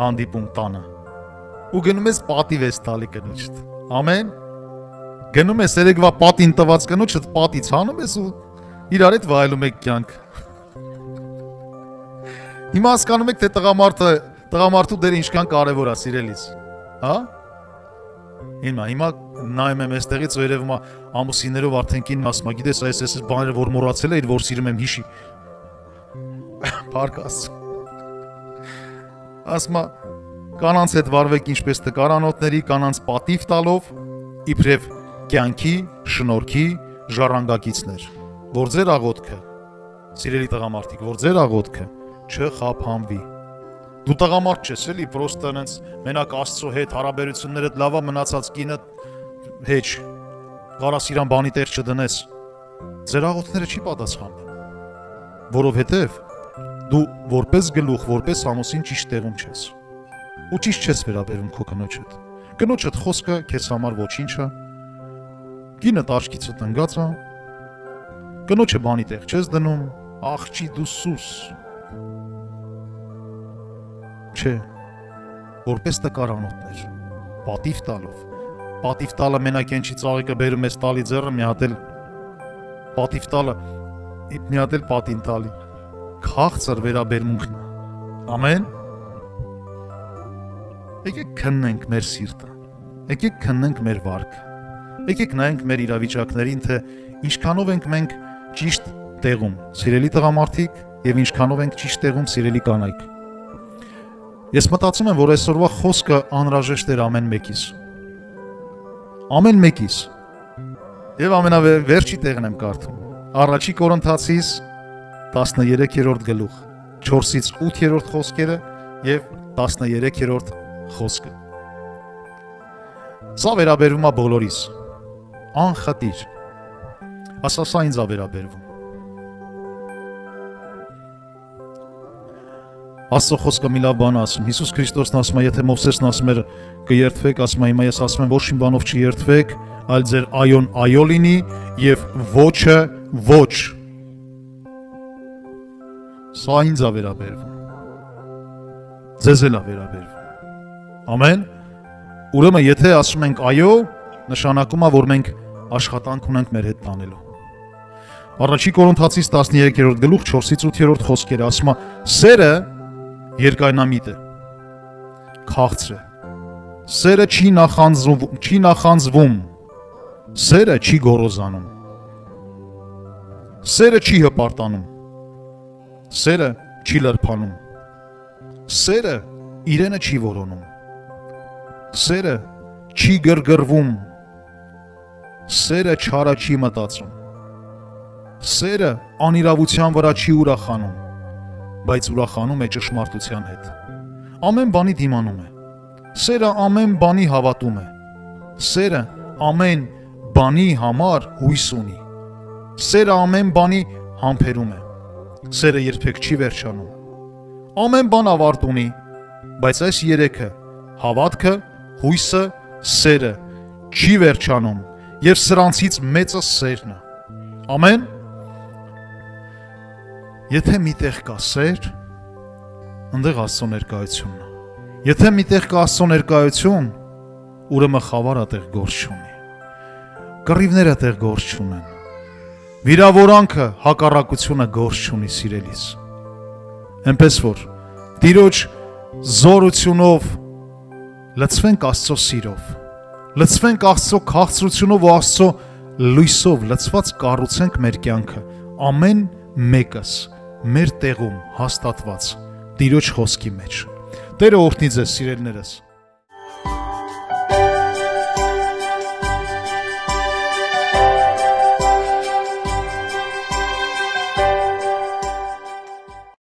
Speaker 1: հանդիպում տանը։ Ու գնում ես պատիվ ես տալի կնոջդ։ Ամեն։ Գնում ես երեկվա պատին տված կնոջդ պատից հանում ես ու իրար հետ վայելում եք կյանք։ Հիմա հասկանում եք, թե տղամարդու դերը ինչքան կարևոր է, սիրելիս։ Հա? Հիմա նայում եմ այստեղից ու երևում է ամուսիններով արդեն կինն ասում է, գիտես, այս բաները որ մոռացել էիր, որ սիրում եմ հիշի։ Փառք Աստծո։ Ասում է կանանց հետ վարվեք ինչպես տկար անոթների, կանանց պատիվ տալով, իբրև կյանքի, շնորհքի ժառանգակիցներ, որ ձեր աղոթքը, սիրելի տղամարդիկ, որ ձեր աղոթքը չխափանվի։ Դու տղամարդ չես էլի, պրոստը այնց մենակ Աստծո հետ հարաբերություններդ լավա մնացած կինը հեչ գարասիրան բանի տեղ չդնես։ Ձեր աղոթքները չի պատասխանվի։ Որովհետև դու որպես գլուխ, որպես ամուսին ճիշտ տեղում չես։ Ու ճիշտ չես վերաբերում քո կնոջդ։ Կնոջդ խոսքը քեզ համար ոչինչ է։ Կինը տաճկիցը տնգած է։ Կնոջը բանի տեղ չես դնում, աղջի դու սուս։ Չէ, որպես տկար անոթներ, պատիվ տալով, պատիվ տալը մենակ ենչի ծաղիկը բերում ես տալի ձեռը, մի հատ էլ պատիվ տալը, մի հատ էլ պատին տալի, քաղցր վերաբերմունքն է, ամեն, եկեք քննենք մեր սիրտը, եկեք քննենք մեր վարքը, եկեք նայենք մեր իրավիճակներին, թե ինչքանով ենք մենք ճիշտ տեղում, սիրելի տղամարդիկ, և ինչքանով ենք ճիշտ տեղում, սիրելի կանայք։ Ես մտածում եմ, որ այսօրվա խոսքը անհրաժեշտ էր ամեն մեկիս։ Ամեն մեկիս։ Եվ ամենավերջի տեղն եմ կարդում։ Առաջի Կորինթացիս 13-րդ գլուխ, 4-ից 8-րդ խոսքերը և 13-րդ խոսքը։ Սա վերաբերվում է բոլորիս։ Անխտիր։ Ասա սա ինձ է վերաբերվում։ Աստծո խոսքը մի լավ բան ասում։ Հիսուս Քրիստոսն ասում է, եթե Մովսեսն ասում էր կերթվեք, ասում է հիմա ես ասում եմ ոչ մի բանով չերթվեք, այլ ձեր այոն այո լինի եւ ոչը ոչ։ Սա ինձ է վերաբերվում։ Ձեզ էլ է վերաբերվում։ Ամեն։ Ուրեմն եթե ասում ենք այո, նշանակում է, որ մենք աշխատանք ունենք մեր հետ տանելու։ Առաջի Կորինթացիս 13-րդ գլուխ 4-ից 8-րդ խոսքերը ասում է. սերը երկայնամիտ է, քաղցր է, սերը չի նախանձվում, սերը չի գոռոզանում, սերը չի հպարտանում, սերը չի լրփանում, սերը իրենը չի որոնում, սերը չի գրգռվում, սերը չարը չի մտածում, սերը անիրավության վրա չի ուրախանում, բայց ուրախանում է ճշմարտության հետ, ամեն բանի դիմանում է, սերը ամեն բանի հավատում է, սերը ամեն բանի համար հույս ունի, սերը ամեն բանի համբերում է, սերը երբեք չի վերջանում, ամեն բան ավարտ ունի, բայց այս երեքը, հավատքը, հույսը, սերը չի վերջանում և սրանցից մեծը սերն է, ամեն, եթե միտեղ կա սեր, ընդեղ Աստծո ներկայությունն է, եթե միտեղ կա Աստծո ներկայություն, ուրեմն խավարը տեղ գործ չունի, կռիվները տեղ գործ չունեն, վիրավորանքը, հակառակությունը գործ չունի սիրելիս, այնպես որ Տիրոջ զորությունով լցվենք Աստծո սիրով, լցվենք Աստծո քաղցրությունով ու Աստծո լույսով, լցված կառուցենք մեր կյանքը, ամեն մեկս մեր տեղում հաստատված Տիրոջ խոսքի մեջ։ Տերը օրհնի ձեզ, սիրելիներս։